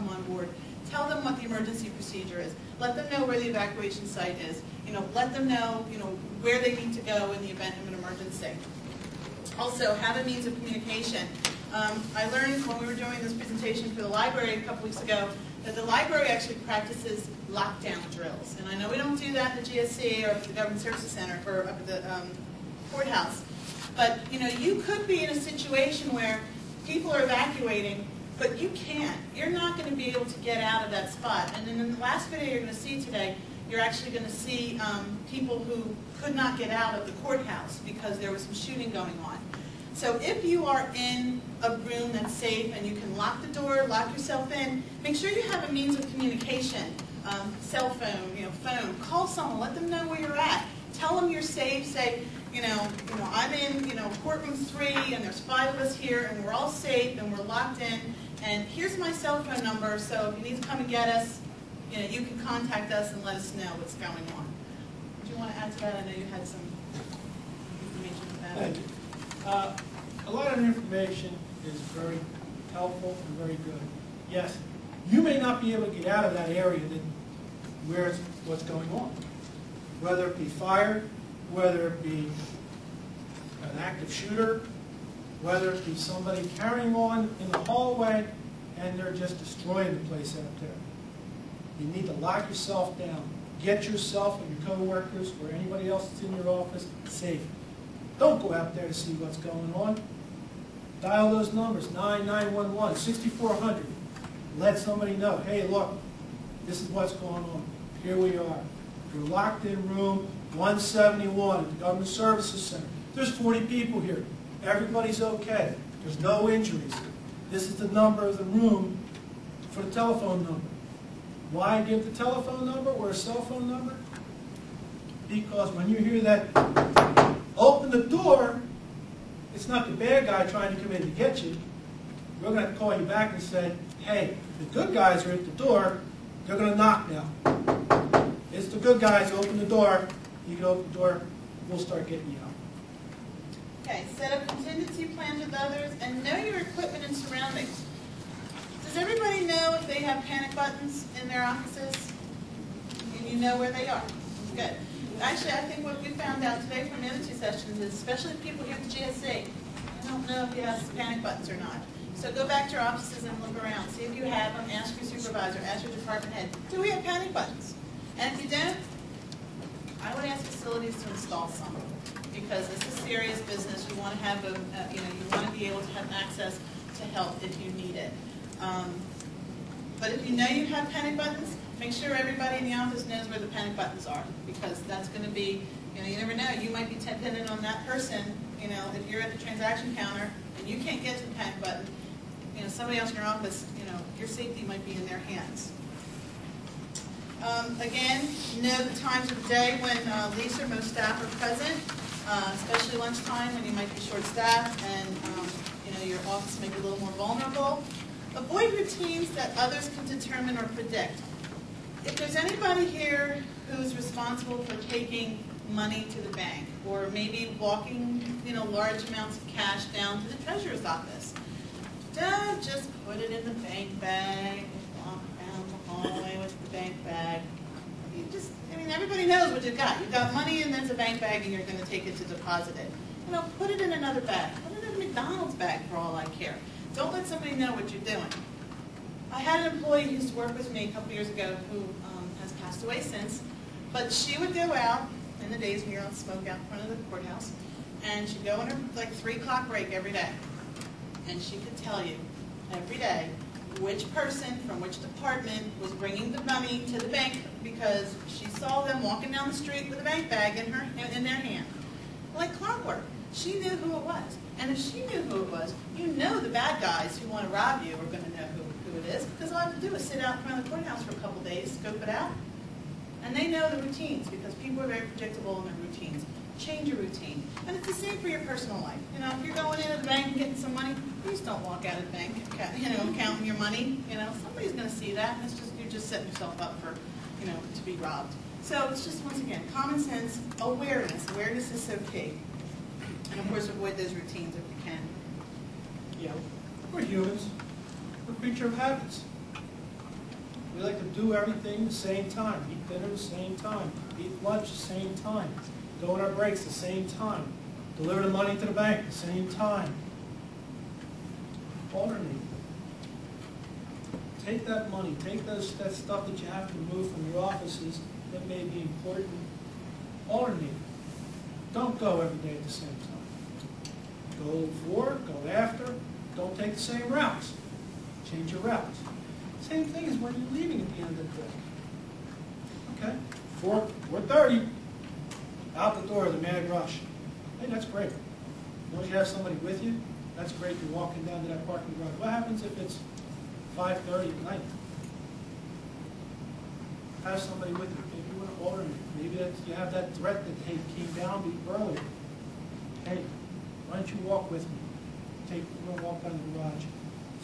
on board. Tell them what the emergency procedure is. Let them know where the evacuation site is. Let them know, where they need to go in the event of an emergency. Also, have a means of communication. I learned when we were doing this presentation for the library a couple weeks ago that the library actually practices lockdown drills. And I know we don't do that at the GSC or at the Government Services Center or up at the courthouse. But, you could be in a situation where people are evacuating, but you can't. You're not going to be able to get out of that spot. And then in the last video you're going to see today, you're actually going to see people who could not get out of the courthouse because there was some shooting going on. So if you are in a room that's safe and you can lock the door, lock yourself in, make sure you have a means of communication, cell phone, phone. Call someone, let them know where you're at. Tell them you're safe. Say, I'm in, courtroom 3, and there's 5 of us here, and we're all safe, and we're locked in. And here's my cell phone number, so if you need to come and get us, you can contact us and let us know what's going on. Do you want to add to that? I know you had some information about it. Thank you. A lot of information is very helpful and very good. Yes, you may not be able to get out of that area where what's going on, whether it be fire, whether it be an active shooter, whether it be somebody carrying on in the hallway and they're just destroying the place out there. You need to lock yourself down. Get yourself and your coworkers or anybody else that's in your office safe. Don't go out there to see what's going on. Dial those numbers, 9911, 6400. Let somebody know, hey, look, this is what's going on. Here we are. You're locked in room 171 at the Government Services Center. There's 40 people here. Everybody's okay. There's no injuries. This is the number of the room for the telephone number. Why give the telephone number or a cell phone number? Because when you hear that, open the door, it's not the bad guy trying to come in to get you. We're going to call you back and say, hey, the good guys are at the door. They're going to knock now. It's the good guys. Open the door. You can open the door. We'll start getting you out. Okay, set up contingency plans with others and know your equipment and surroundings. Does everybody know if they have panic buttons in their offices? And you know where they are? Good. Actually, I think what we found out today from the other 2 sessions is, especially people here at the GSA, I don't know if you have panic buttons or not. So go back to your offices and look around. See if you have them. Ask your supervisor. Ask your department head. Do we have panic buttons? And if you don't, I would ask facilities to install some, because this is serious business. You want to have you want to be able to have access to help if you need it. But if you know you have panic buttons, make sure everybody in the office knows where the panic buttons are, because that's going to be, you never know. You might be dependent on that person. If you're at the transaction counter and you can't get to the panic button, somebody else in your office, your safety might be in their hands. Again, know the times of the day when least or most staff are present, especially lunchtime when you might be short-staffed and your office may be a little more vulnerable. Avoid routines that others can determine or predict. If there's anybody here who's responsible for taking money to the bank, or maybe walking large amounts of cash down to the treasurer's office, don't just put it in the bank bag and walk around the hallway with the bank bag. Everybody knows what you've got. You've got money and there's a bank bag and you're going to take it to deposit it. Put it in another bag. Put it in a McDonald's bag for all I care. Don't let somebody know what you're doing. I had an employee who used to work with me a couple years ago who has passed away since, but she would go out in the days when you're on smoke out in front of the courthouse, and she'd go on her 3 o'clock break every day, and she could tell you every day which person from which department was bringing the money to the bank because she saw them walking down the street with a bank bag in their hand. Like clockwork. She knew who it was. And if she knew who it was, the bad guys who want to rob you are going to know who it is, because all I have to do is sit out in front of the courthouse for a couple days, scope it out, and they know the routines, because people are very predictable in their routines. Change your routine. And it's the same for your personal life. If you're going into the bank and getting some money, please don't walk out of the bank, counting your money. Somebody's going to see that, and you're just setting yourself up for, to be robbed. So it's just, once again, common sense, awareness. Awareness is so key. And of course, avoid those routines if you can. Yeah, we're humans. We're a creature of habits. We like to do everything the same time. Eat dinner the same time. Eat lunch the same time. Go on our breaks the same time. Deliver the money to the bank the same time. Alternate. Take that money. Take that stuff that you have to move from your offices that may be important. Alternate. Don't go every day at the same time. Go before, go after. Don't take the same routes. Change your routes. Same thing as when you're leaving at the end of the day. Okay? 4:30. Out the door, the mad rush. Hey, that's great. As long as you have somebody with you, that's great. You're walking down to that parking garage. What happens if it's 5:30 at night? Have somebody with you. Maybe you want to alternate. Maybe you have that threat that came down earlier. Hey, why don't you walk with me? We're going to walk down the garage.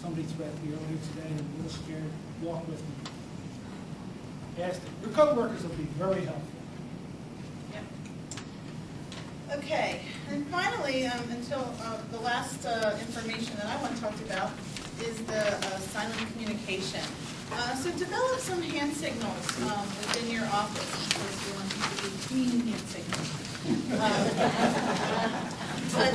Somebody threatened me earlier today and I'm a little scared. Walk with me. Ask them. Your co-workers will be very helpful. Okay, and finally, until the last information that I want to talk about is the silent communication. So develop some hand signals within your office. Of course, we want them to be clean hand signals. But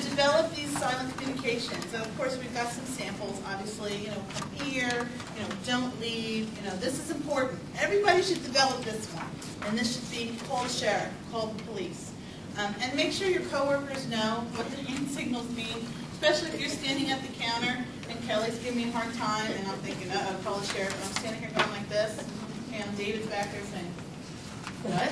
develop these silent communications. So of course, we've got some samples. Obviously, come here. Don't leave. This is important. Everybody should develop this one, and this should be call the sheriff, call the police. And make sure your coworkers know what the hand signals mean, especially if you're standing at the counter and Kelly's giving me a hard time and I'm thinking, uh-oh, call the sheriff. And I'm standing here going like this, and David's back there saying, what?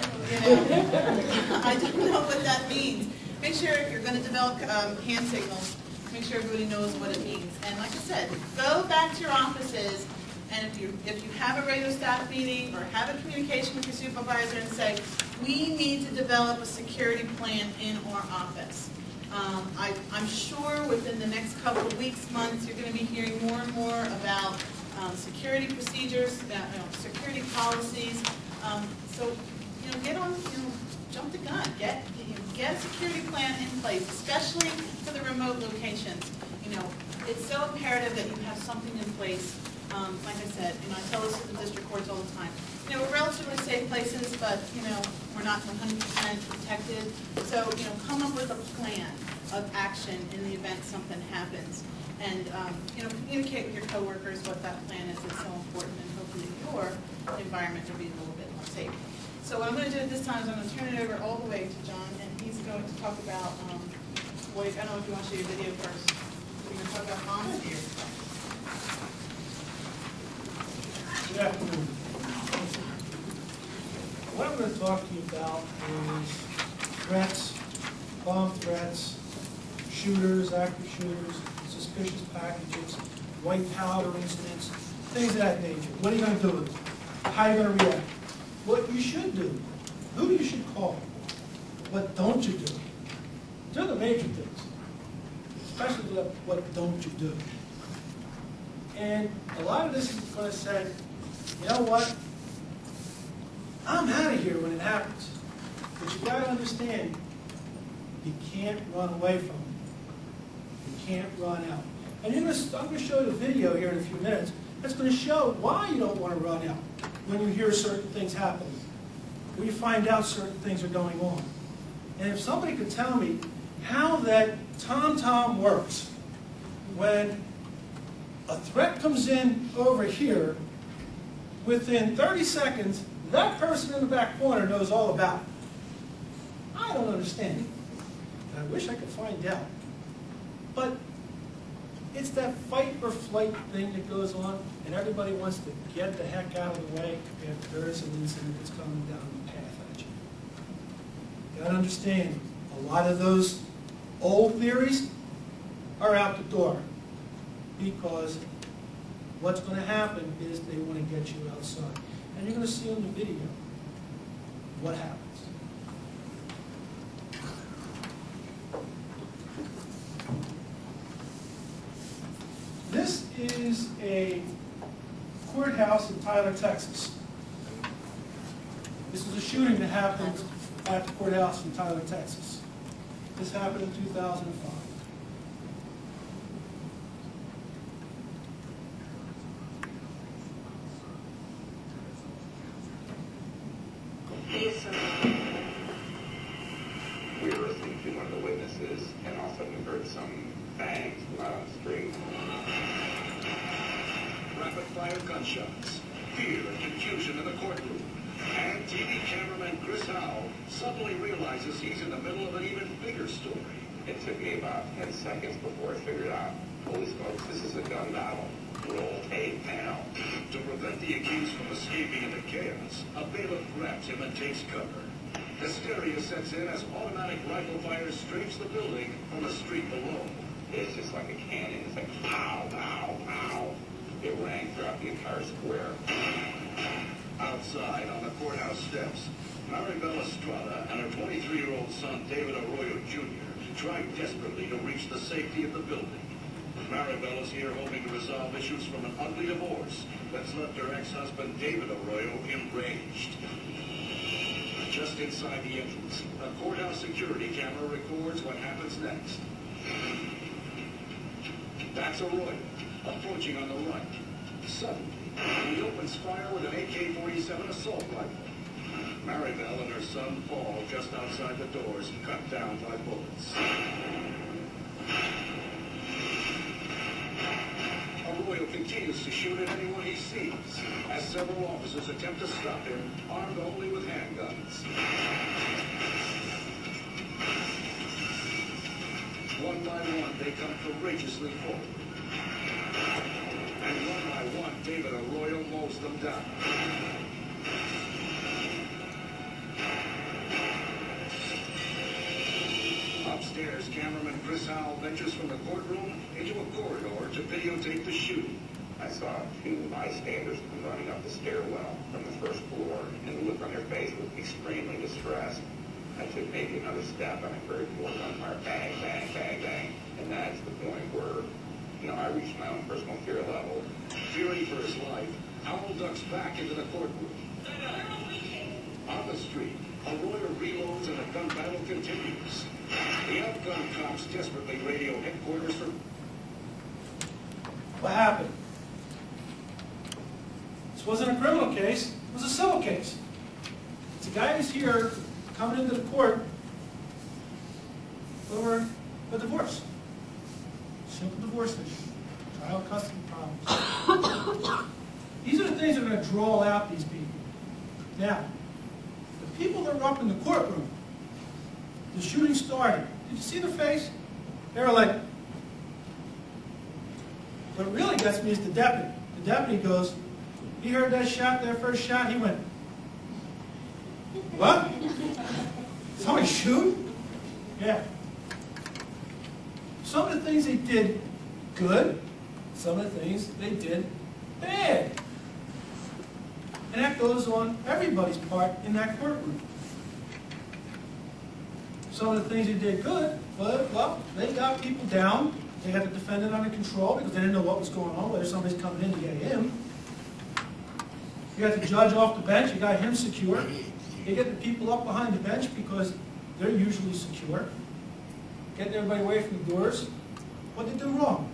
I don't know what that means. Make sure if you're going to develop hand signals, make sure everybody knows what it means. And like I said, go back to your offices, and if you have a regular staff meeting or have a communication with your supervisor and say, we need to develop a security plan in our office. I'm sure within the next couple of weeks, months, you're going to be hearing more and more about security procedures, security policies. So, get on, jump the gun. Get a security plan in place, especially for the remote locations. It's so imperative that you have something in place. Like I said, I tell this to the district courts all the time. We're relatively safe places, but, we're not 100% protected. So, come up with a plan of action in the event something happens. And, communicate with your coworkers what that plan is. It's so important, and hopefully your environment will be a little bit more safe. So what I'm going to do at this time is I'm going to turn it over all the way to John, and he's going to talk about, I don't know if you want to show your video first. We're going to talk about bombs here. Good afternoon. What I'm going to talk to you about is threats, bomb threats, shooters, active shooters, suspicious packages, white powder incidents, things of that nature. What are you going to do with them? how you're going to react, what you should do, who you should call, what don't you do. They're the major things, especially what don't you do. And a lot of this is going to say, you know what, I'm out of here when it happens. But you've got to understand, you can't run away from it. You can't run out. And I'm going to show you a video here in a few minutes that's going to show why you don't want to run out when you hear certain things happening, when you find out certain things are going on. And if somebody could tell me how that tom-tom works when a threat comes in over here, within 30 seconds, that person in the back corner knows all about it. I don't understand it. And I wish I could find out. But it's that fight or flight thing that goes on, and everybody wants to get the heck out of the way if there is an incident that's coming down the path at you. You got to understand, a lot of those old theories are out the door, because what's going to happen is they want to get you outside. And you're going to see in the video what happens. This is a courthouse in Tyler, Texas. This is a shooting that happened at the courthouse in Tyler, Texas. This happened in 2005. We were listening to one of the witnesses, and all of a sudden we heard some bangs come out on the street. Rapid-fire gunshots, fear and confusion in the courtroom, and TV cameraman Chris Howell suddenly realizes he's in the middle of an even bigger story. It took me about 10 seconds before I figured out, holy smokes, this is a gun battle. Roll tape now. To prevent the accused from escaping into chaos, a bailiff grabs him and takes cover. Hysteria sets in as automatic rifle fire strafes the building from the street below. It's just like a cannon. It's like pow, pow, pow. It rang throughout the entire square. Outside, on the courthouse steps, Maribel Estrada and her 23-year-old son, David Arroyo Jr., tried desperately to reach the safety of the building. Maribel is here hoping to resolve issues from an ugly divorce that's left her ex-husband, David Arroyo, enraged. Just inside the entrance, a courthouse security camera records what happens next. That's Arroyo, approaching on the right. Suddenly, he opens fire with an AK-47 assault rifle. Maribel and her son fall just outside the doors, cut down by bullets. Arroyo continues to shoot at anyone he sees, as several officers attempt to stop him, armed only with handguns. One by one, they come courageously forward. And one by one, David Arroyo mows them down. Upstairs, cameraman Chris Howell ventures from the courtroom into a corridor to videotape the shooting. I saw two bystanders come running up the stairwell from the first floor, and the look on their face was extremely distressed. I took maybe another step, and I heard more gunfire, bang, bang, bang, bang. And that's the point where, I reached my own personal fear level. Fearing for his life, Howell ducks back into the courtroom. On the street, Arroyo reloads and the gun battle continues. The outgunned cops desperately radio headquarters for... What happened? This wasn't a criminal case, it was a civil case. It's a guy who's here coming into the court over a divorce. Simple divorce issue. Child custody problems. These are the things that are going to draw out these people. Now, the people that were up in the courtroom, the shooting started. Did you see their face? They were like, what really gets me is the deputy. The deputy goes, he heard that shot, that first shot, he went, what? Somebody shoot? Yeah. Some of the things they did good, some of the things they did bad. And that goes on everybody's part in that courtroom. Some of the things he did good, but, well, they got people down. They had the defendant under control because they didn't know what was going on, whether somebody's coming in to get him. You got the judge off the bench, you got him secure. You get the people up behind the bench because they're usually secure. Getting everybody away from the doors. What did they do wrong?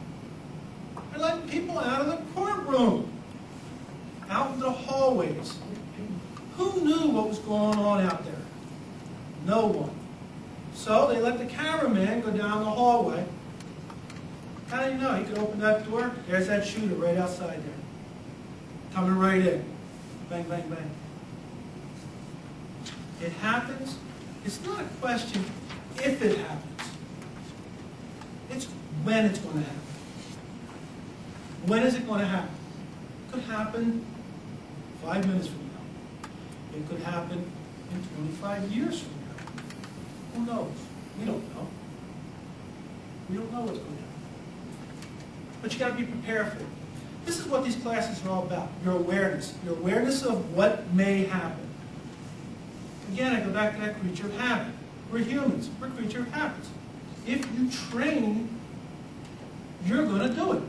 They're letting people out of the courtroom, out in the hallways. Who knew what was going on out there? No one. So they let the cameraman go down the hallway. How do you know? He could open that door. There's that shooter right outside there. Coming right in. Bang, bang, bang. It happens. It's not a question if it happens. It's when it's going to happen. When is it going to happen? It could happen 5 minutes from now. It could happen in 25 years from now. Who knows? We don't know. We don't know what's going to happen. But you got to be prepared for it. This is what these classes are all about. Your awareness of what may happen. Again, I go back to that creature of habit. We're humans. We're a creature of habits. If you train, you're going to do it.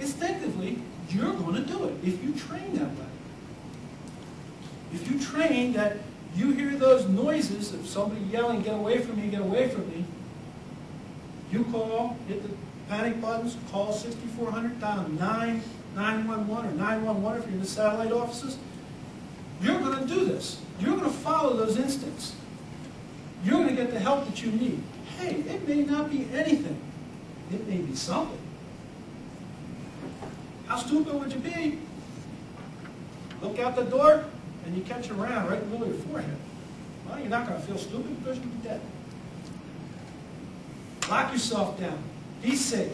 Instinctively, you're going to do it if you train that way. If you train that you hear those noises of somebody yelling, get away from me, get away from me, you call, hit the panic buttons, call 6400, dial 911 or 911 if you're in the satellite offices. You're going to do this. You're going to follow those instincts. You're going to get the help that you need. Hey, it may not be anything. It may be something. How stupid would you be? Look out the door and you catch a round right in the middle of your forehead. Well, you're not going to feel stupid because you'll be dead. Lock yourself down. Be safe.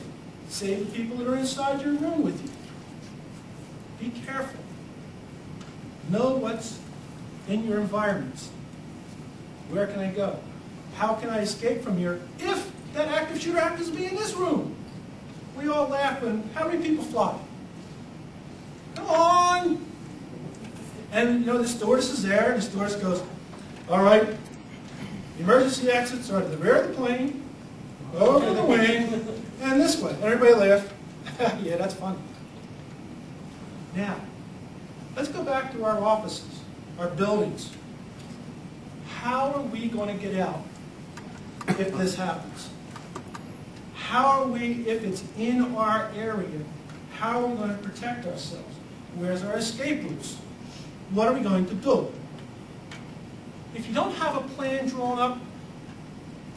Save the people that are inside your room with you. Be careful. Know what's in your environments. Where can I go? How can I escape from here if that active shooter happens to be in this room? We all laugh when, how many people fly? Come on! And you know, the stewardess is there, and the stewardess goes, all right, the emergency exits are at the rear of the plane, over the wing, and this way. And everybody laughed. Yeah, that's funny. Now, let's go back to our offices, our buildings. How are we going to get out if this happens? How are we, if it's in our area, how are we going to protect ourselves? Where's our escape routes? What are we going to do? If you don't have a plan drawn up,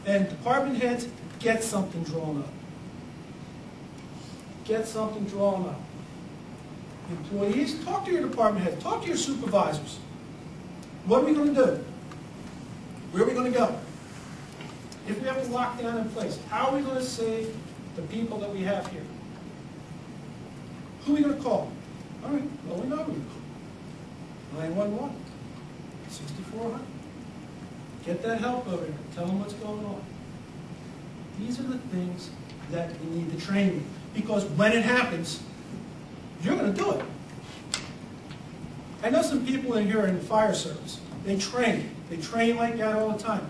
then department heads, get something drawn up. Get something drawn up. Employees, talk to your department heads, talk to your supervisors. What are we going to do? Where are we going to go? If we have a lockdown in place, how are we going to save the people that we have here? Who are we going to call? All right, well, we know who we call. 911, 6400. Get that help over there. Tell them what's going on. These are the things that we need to train you. Because when it happens, you're going to do it. I know some people in here in the fire service. They train. They train like that all the time.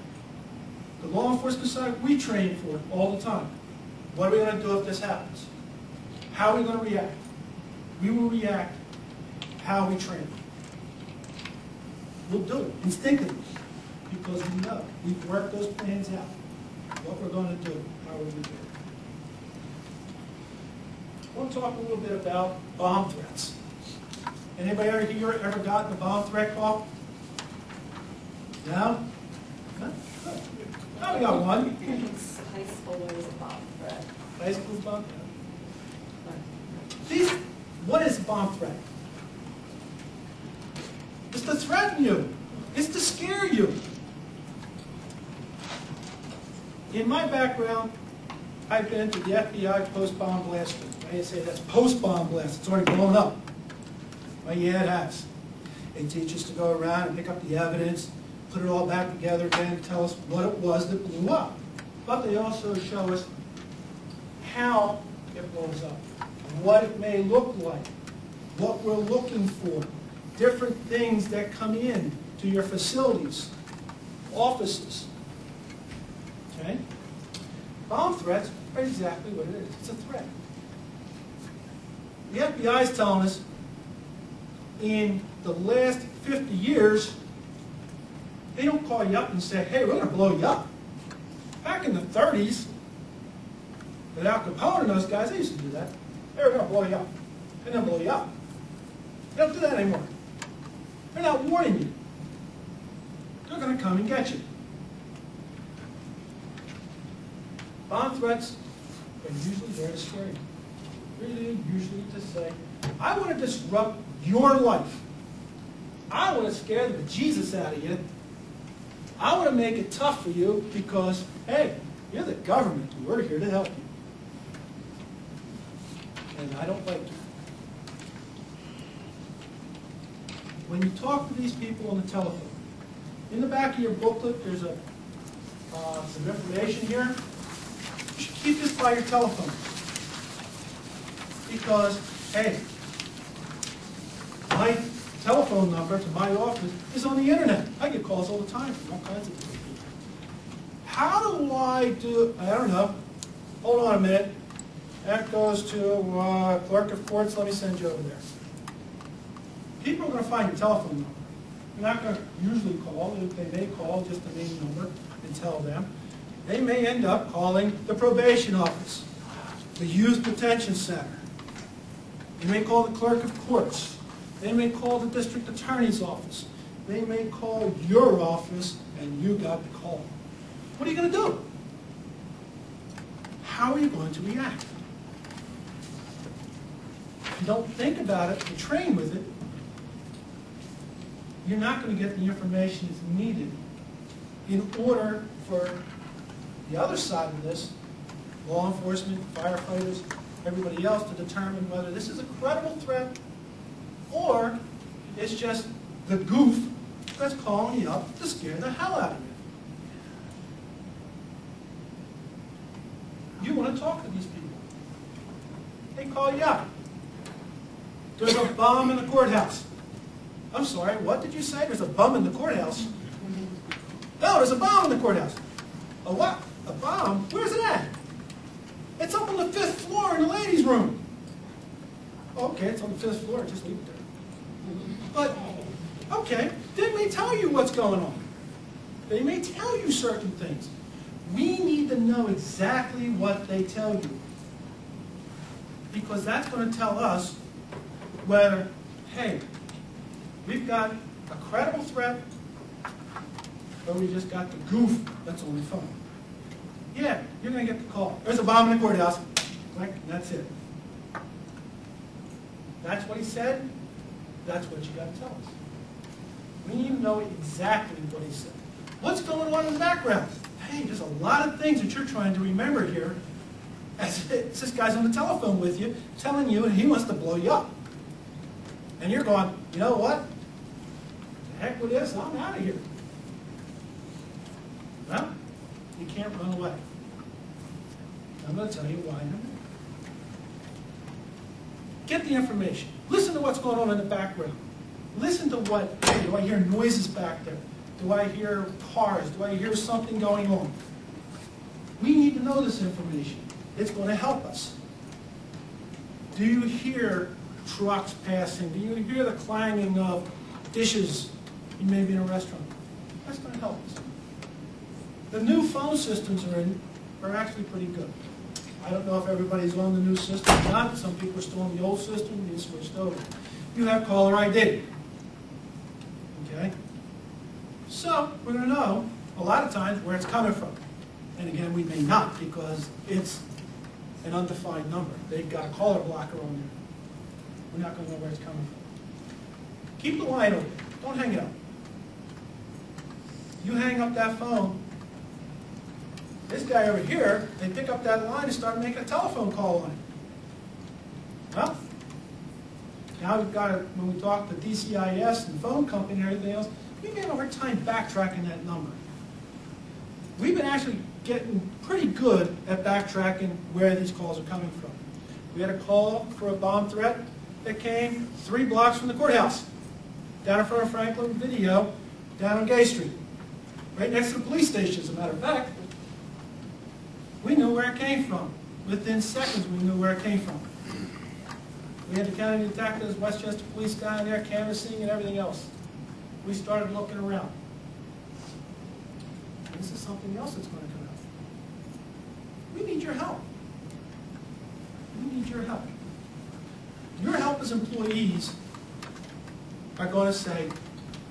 The law enforcement side, we train for it all the time. What are we going to do if this happens? How are we going to react? We will react how we train. We'll do it instinctively because we know. We've worked those plans out. What we're going to do, how we're going to do it. I want to talk a little bit about bomb threats. Anybody ever gotten a bomb threat call? No? No? Oh, we got one. High school, there was a bomb threat. High school bomb threat. What is a bomb threat? It's to threaten you. It's to scare you. In my background, I've been to the FBI post-bomb blast. I say that's post-bomb blast. It's already blown up. Well, yeah, it has. They teach us to go around and pick up the evidence, put it all back together again, and tell us what it was that blew up. But they also show us how it blows up, what it may look like, what we're looking for, different things that come in to your facilities, offices. Okay? Bomb threats are exactly what it is. It's a threat. The FBI is telling us in the last 50 years, they don't call you up and say, hey, we're going to blow you up. Back in the 30s, with Al Capone and those guys, they used to do that. Hey, we're going to blow you up. They're going to blow you up. They don't do that anymore. They're not warning you. They're going to come and get you. Bomb threats are usually there to scare you. Usually to say, I want to disrupt your life. I want to scare the bejesus out of you. I want to make it tough for you because, hey, you're the government. We're here to help you. And I don't like you. When you talk to these people on the telephone, in the back of your booklet, there's some information here. You should keep this by your telephone. Because, hey, my telephone number to my office is on the internet. I get calls all the time from all kinds of different people. How do I do, I don't know. Hold on a minute. That goes to clerk of courts. Let me send you over there. People are going to find your telephone number. They're not going to usually call. They may call just the main number and tell them. They may end up calling the probation office, the youth detention center. They may call the clerk of courts. They may call the district attorney's office. They may call your office, and you got the call. What are you going to do? How are you going to react? If you don't think about it and train with it, you're not going to get the information that's needed in order for the other side of this, law enforcement, firefighters, everybody else, to determine whether this is a credible threat or it's just the goof that's calling you up to scare the hell out of you. You want to talk to these people. They call you up. There's a bomb in the courthouse. I'm sorry, what did you say? There's a bum in the courthouse? No, there's a bomb in the courthouse. A what? A bomb? Where's it at? It's up on the 5th floor in the ladies' room. Okay, it's on the 5th floor. Just leave it there. But, okay, they may tell you what's going on. They may tell you certain things. We need to know exactly what they tell you. Because that's going to tell us whether, hey, we've got a credible threat, or we just got the goof that's on the phone. Yeah, you're going to get the call. There's a bomb in the courthouse. Like, that's it. That's what he said. That's what you got to tell us. We need to know exactly what he said. What's going on in the background? Hey, there's a lot of things that you're trying to remember here. As this guy's on the telephone with you, telling you, and he wants to blow you up. And you're going, you know what? The heck with this, I'm out of here. Well, you can't run away. I'm going to tell you why in a minute. Get the information. Listen to what's going on in the background. Listen to what, hey, do I hear noises back there? Do I hear cars? Do I hear something going on? We need to know this information. It's going to help us. Do you hear trucks passing? Do you hear the clanging of dishes? You may be in a restaurant. That's going to help us. The new phone systems are actually pretty good. I don't know if everybody's on the new system or not. Some people are still on the old system. They switched over. You have caller ID. Okay? So we're going to know a lot of times where it's coming from. And again, we may not because it's an undefined number. They've got a caller blocker on there. We're not going to know where it's coming from. Keep the line open. Don't hang it up. You hang up that phone, this guy over here, they pick up that line and start making a telephone call on it. Well, now we've got, when we talk to DCIS and phone company and everything else, we have a hard time backtracking that number. We've been actually getting pretty good at backtracking where these calls are coming from. We had a call for a bomb threat that came 3 blocks from the courthouse. down in front of Franklin Video, down on Gay Street, right next to the police station, as a matter of fact. We knew where it came from. Within seconds, we knew where it came from. We had the county detectives, Westchester Police down there, canvassing and everything else. We started looking around. And this is something else that's going to come out. We need your help. We need your help. Your help as employees are going to say,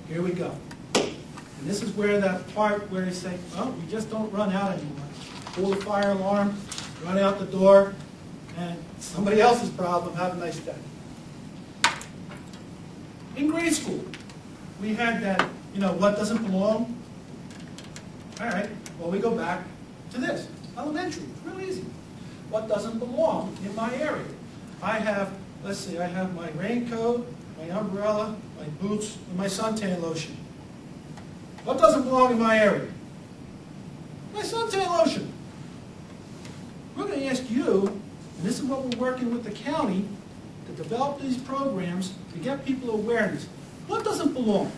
here we go. And this is where that part where they say, oh, we just don't run out anymore. Pull the fire alarm, run out the door, and somebody else's problem. Have a nice day. In grade school, we had that, what doesn't belong? All right, well, we go back to this. Elementary, it's real easy. What doesn't belong in my area? I have, let's see, I have my raincoat, my umbrella, my boots, and my suntan lotion. What doesn't belong in my area? My suntan lotion. We're going to ask you, and this is what we're working with the county, to develop these programs to get people awareness. What doesn't belong?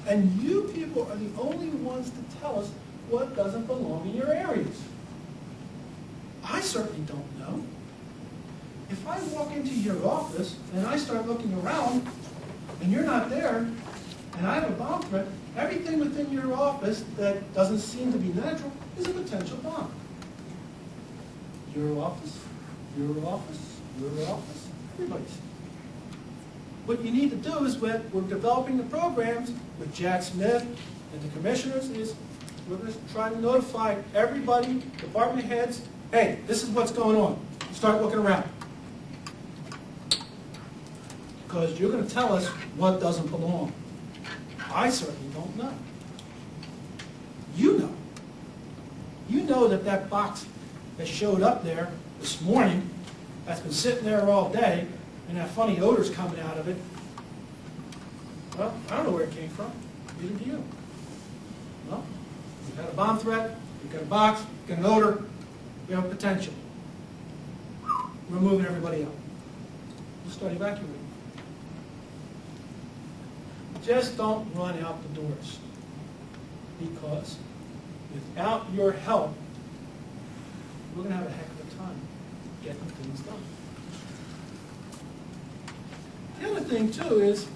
And you people are the only ones to tell us what doesn't belong in your areas. I certainly don't know. If I walk into your office and I start looking around and you're not there and I have a bomb threat, everything within your office that doesn't seem to be natural is a potential bomb. Your office, your office, your office, everybody's. What you need to do is when we're developing the programs with Jack Smith and the commissioners is we're going to try to notify everybody, department heads, hey, this is what's going on. Start looking around. Because you're going to tell us what doesn't belong. I certainly don't know. You know. You know that that box that showed up there this morning, that's been sitting there all day, and that funny odor's coming out of it. Well, I don't know where it came from. Neither do you. Well, we've had a bomb threat, we've got a box, we've got an odor, we have a potential. We're moving everybody out. We'll start evacuating. Just don't run out the doors. Because without your help, we're going to have a heck of a time getting things done. The other thing, too, is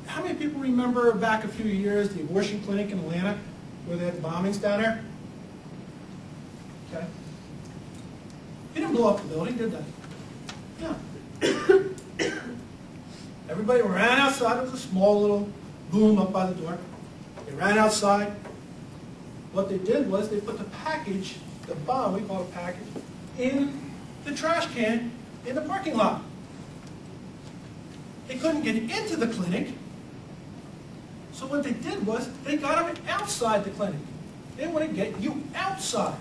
how many people remember back a few years the abortion clinic in Atlanta where they had the bombings down there? Okay. They didn't blow up the building, did they? Yeah. Everybody ran outside. There was a small little boom up by the door. They ran outside. What they did was they put the package, the bomb, we call it a package, in the trash can in the parking lot. They couldn't get into the clinic, so what they did was they got them outside the clinic. They want to get you outside.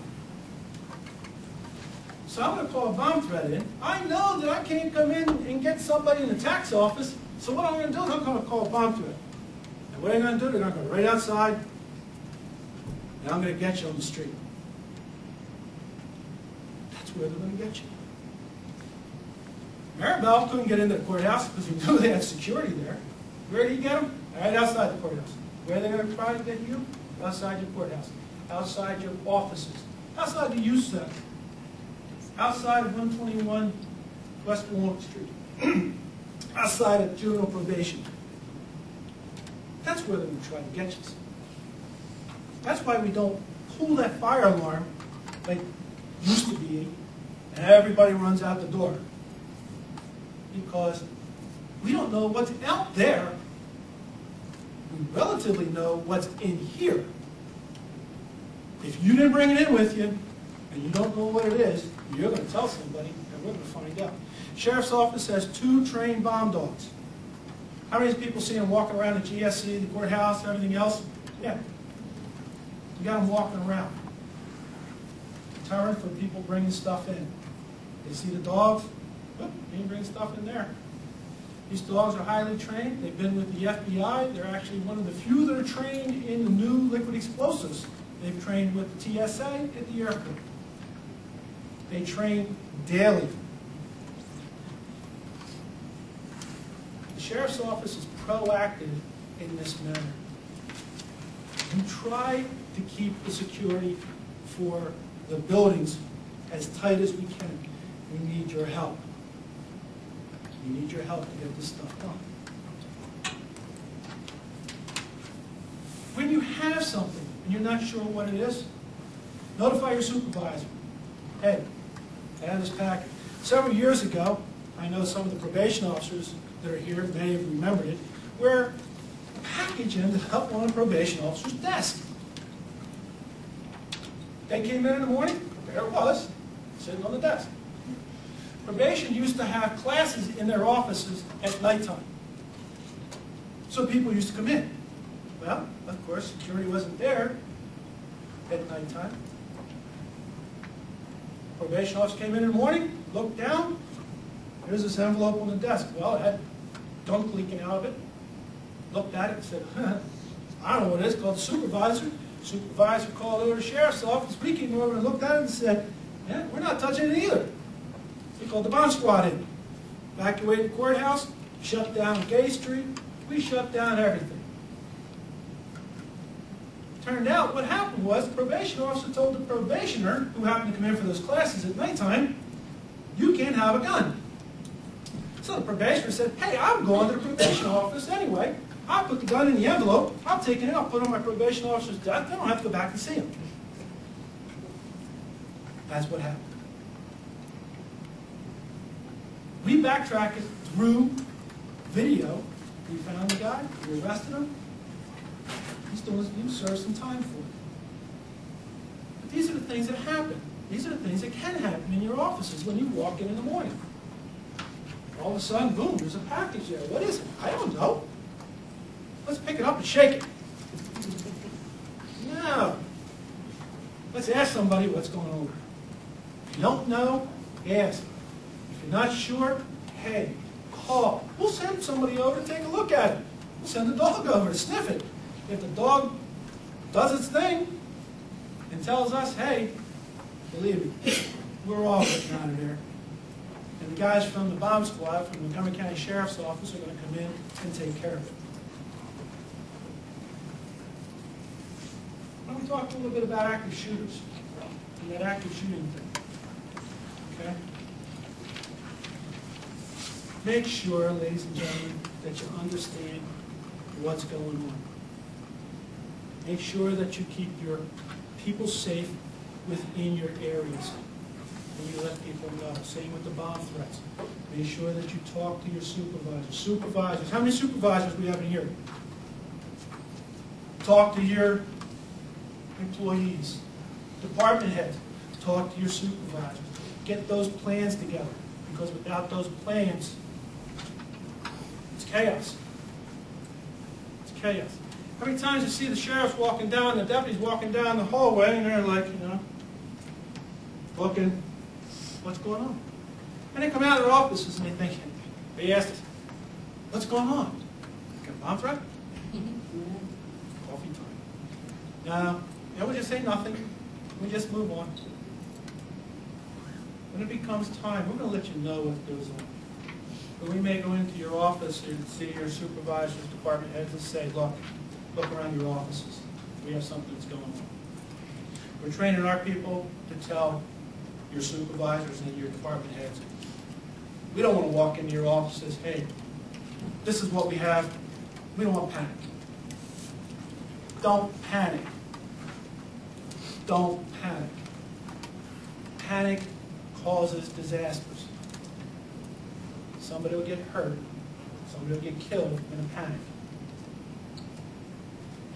So I'm going to call a bomb threat in. I know that I can't come in and get somebody in the tax office, so what I'm going to do is I'm going to call a bomb threat. And what they're going to do, they're going to go right outside, and I'm going to get you on the street. That's where they're going to get you. Maribel couldn't get into the courthouse because he knew they had security there. Where did he get them? Right outside the courthouse. Where are they going to try to get you? Outside your courthouse. Outside your offices. Outside the youth center. Outside of 121 West Walnut Street. Outside of juvenile probation. That's where they're going to try to get you. That's why we don't pull that fire alarm like it used to be, and everybody runs out the door. Because we don't know what's out there. We relatively know what's in here. If you didn't bring it in with you, and you don't know what it is, you're going to tell somebody, and we're going to find out. Sheriff's office has 2 trained bomb dogs. How many people see them walking around the GSC, the courthouse, everything else? Yeah. You got them walking around. Deterrent for people bringing stuff in. They see the dogs. Oop, you can bring stuff in there. These dogs are highly trained. They've been with the FBI. They're actually one of the few that are trained in the new liquid explosives. They've trained with the TSA at the airport. They train daily. The Sheriff's Office is proactive in this manner. We try to keep the security for the buildings as tight as we can. We need your help. We need your help to get this stuff done. When you have something and you're not sure what it is, notify your supervisor. Hey, I have this packet. Several years ago, I know some of the probation officers that are here may have remembered it, where a package ended up on a probation officer's desk. They came in the morning, there it was, sitting on the desk. Probation used to have classes in their offices at nighttime. So people used to come in. Well, of course, security wasn't there at nighttime. Probation officer came in the morning, looked down, there's this envelope on the desk. Well, it had gunk leaking out of it. Looked at it and said, I don't know what it is, called the supervisor. Supervisor called over to the sheriff's office. We came over and looked at it and said, yeah, we're not touching it either. We called the bomb squad in. Evacuated the courthouse, shut down Gay Street. We shut down everything. Turned out what happened was the probation officer told the probationer, who happened to come in for those classes at nighttime, you can't have a gun. So the probationer said, hey, I'm going to the probation office anyway. I'll put the gun in the envelope. I'll take it out, I'll put it on my probation officer's desk. I don't have to go back and see him. That's what happened. We backtracked it through video. We found the guy. We arrested him. He served some time for it. But these are the things that happen. These are the things that can happen in your offices when you walk in the morning. All of a sudden, boom, there's a package there. What is it? I don't know. Let's pick it up and shake it. No. Let's ask somebody what's going on. If you don't know, ask. If you're not sure, hey, call. We'll send somebody over to take a look at it. We'll send the dog over to sniff it. If the dog does its thing and tells us, hey, believe me, we're all getting out of there. And the guys from the bomb squad from the Montgomery County Sheriff's Office are going to come in and take care of it. I want to talk a little bit about active shooters and that active shooting thing. Okay? Make sure, ladies and gentlemen, that you understand what's going on. Make sure that you keep your people safe within your areas. And you let people know. Same with the bomb threats. Make sure that you talk to your supervisors. Supervisors. How many supervisors we have in here? Talk to your employees. Department heads. Talk to your supervisors. Get those plans together. Because without those plans, it's chaos. It's chaos. How many times you see the sheriffs walking down, the deputies walking down the hallway, and they're like, looking, what's going on? And they come out of their offices and they ask us, what's going on? Got a bomb threat? Coffee time. No, we just say nothing. We just move on. When it becomes time, we're going to let you know what goes on. But we may go into your office and see your supervisors, department heads, and say, look around your offices. We have something that's going on. We're training our people to tell your supervisors and your department heads. We don't want to walk into your offices, hey, this is what we have. We don't want panic. Don't panic. Don't panic. Panic causes disasters. Somebody will get hurt. Somebody will get killed in a panic.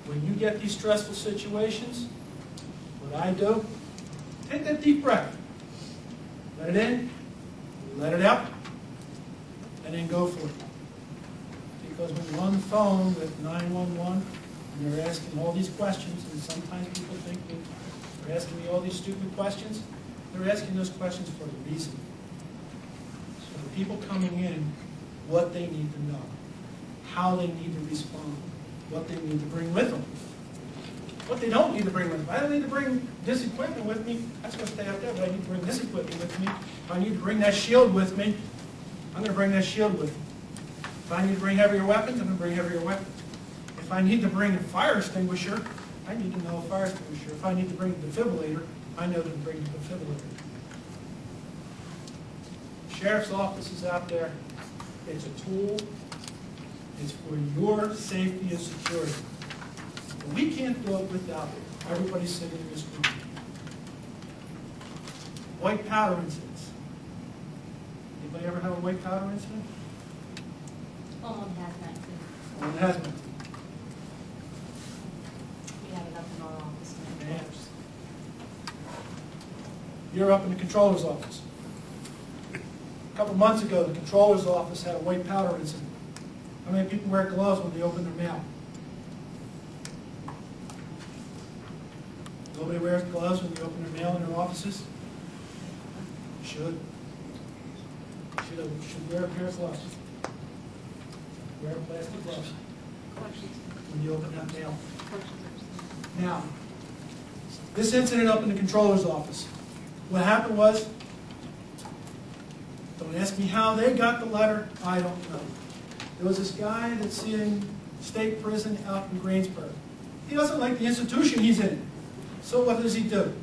When you get these stressful situations, what I do, take that deep breath. Let it in, let it out, and then go for it. Because when you're on the phone with 911, and they're asking all these questions, and sometimes people think they're asking me all these stupid questions, they're asking those questions for a reason. So the people coming in, what they need to know, how they need to respond, what they need to bring with them. What they don't need to bring with them. I don't need to bring this equipment with me. That's going to stay up there, but I need to bring this equipment with me. If I need to bring that shield with me, I'm going to bring that shield with me. If I need to bring heavier weapons, I'm going to bring heavier weapons. If I need to bring a fire extinguisher, I need to know a fire extinguisher. If I need to bring a defibrillator, I know to bring a defibrillator. Sheriff's office is out there. It's a tool. It's for your safety and security. But we can't do it without everybody sitting in this room. White powder incidents. Anybody ever have a white powder incident? Someone has that too. One has been. We have it up in our office. Man. You're up in the controller's office. A couple months ago, the controller's office had a white powder incident. How many people wear gloves when they open their mail? Nobody wears gloves when they open their mail in their offices? Should. Should wear a pair of gloves. Wear plastic gloves when you open that mail. Now, this incident up in the controller's office. What happened was, don't ask me how they got the letter, I don't know. There was this guy that's in state prison out in Greensburg. He doesn't like the institution he's in. So what does he do?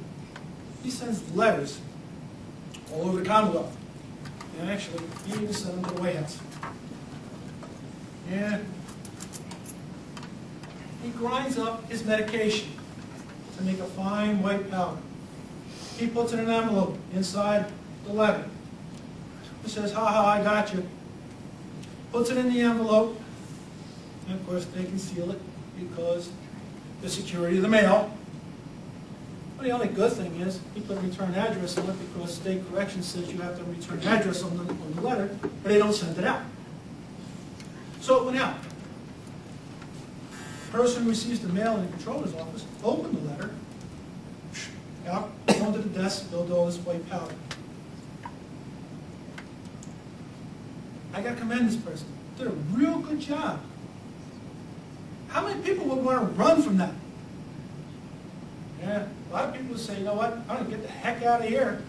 He sends letters all over the Commonwealth. And actually, he even sent them to the White House. And he grinds up his medication to make a fine white powder. He puts it in an envelope inside the letter. He says, ha ha, I got you. Puts it in the envelope. And of course, they can seal it because the security of the mail. Well, the only good thing is he put a return address on it because state corrections says you have to return address on the letter, but they don't send it out. So it went out. The person who receives the mail in the controller's office opened the letter, out onto the desk, spilled all this white powder. I got to commend this person. Did a real good job. How many people would want to run from that? Yeah, a lot of people would say, you know what, I'm going to get the heck out of here.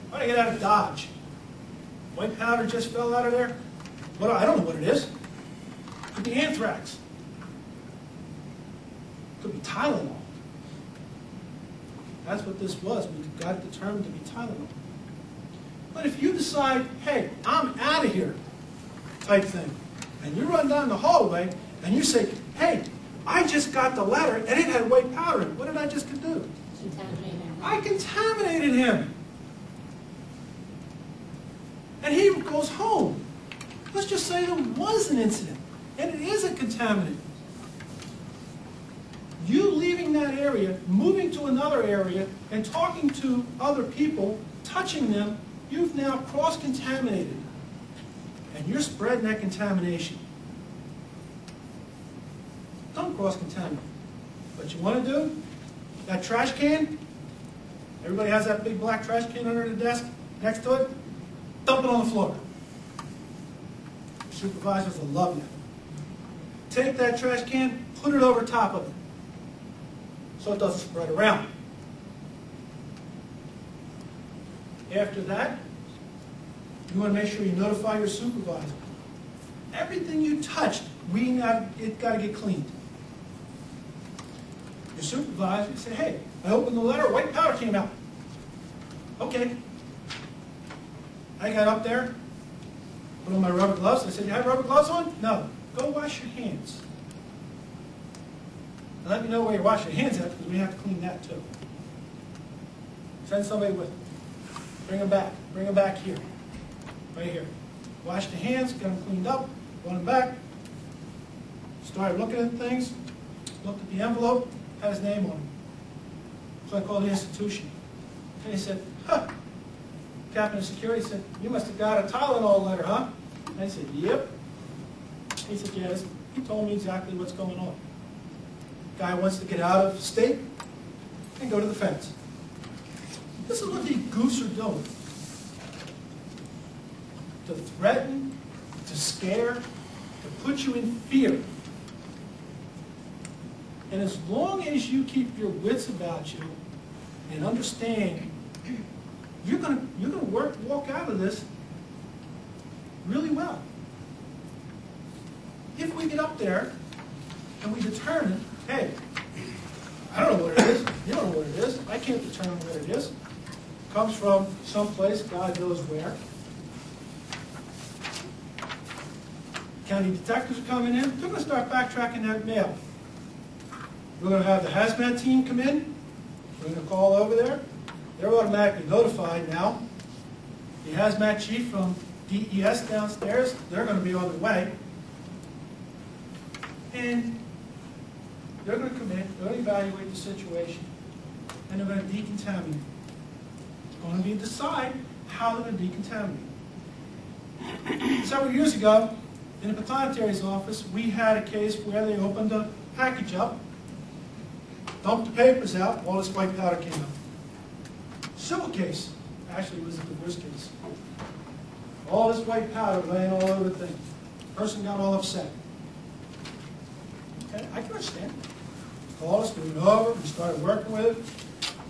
I'm going to get out of Dodge. White powder just fell out of there. Well, I don't know what it is. Could be anthrax. Could be Tylenol. That's what this was. We got it determined to be Tylenol. But if you decide, hey, I'm out of here, type thing, and you run down the hallway and you say, hey, I just got the letter and it had white powder in it. What did I just do? I contaminated him. And he goes home. Let's just say there was an incident, and it is a contaminant. You leaving that area, moving to another area, and talking to other people, touching them, you've now cross-contaminated. And you're spreading that contamination. Don't cross-contaminate. What you want to do, that trash can, everybody has that big black trash can under the desk next to it, dump it on the floor. Supervisors will love that. Take that trash can, put it over top of it, so it doesn't spread around. After that, you want to make sure you notify your supervisor. Everything you touched, it got to get cleaned. Your supervisor, you say, hey, I opened the letter, white powder came out. Okay. I got up there, put on my rubber gloves. I said, you have rubber gloves on? No. Go wash your hands. And let me know where you wash your hands at, because we have to clean that too. Send somebody with me. Bring them back. Bring them back here. Right here. Wash the hands, get them cleaned up, brought them back. Started looking at things, looked at the envelope, had his name on it. So I called the institution. And he said, huh. Captain of security said, you must have got a Tylenol letter, huh? And I said, yep. He said, yes. He told me exactly what's going on. Guy wants to get out of state and go to the fence. This is what these goofs are doing. To threaten, to scare, to put you in fear. And as long as you keep your wits about you and understand, you're gonna walk out of this really well. if we get up there and we determine, hey, I don't know what it is, you don't know what it is, I can't determine what it is, it comes from someplace, God knows where. County detectives are coming in, they're going to start backtracking that mail. We're going to have the hazmat team come in, we're going to call over there, they're automatically notified now. The hazmat chief from DES downstairs, they're going to be on the way. And they're going to come in, they're going to evaluate the situation, and they're going to decontaminate. It's going to be decide how they're going to decontaminate. Several years ago, in the pathonetary's office, we had a case where they opened a package up, dumped the papers out, all this white powder came out. Civil case. Actually, it was a divorce case. All this white powder laying all over the thing. The person got all upset. Okay, I can understand. Called us, we went over, we started working with it,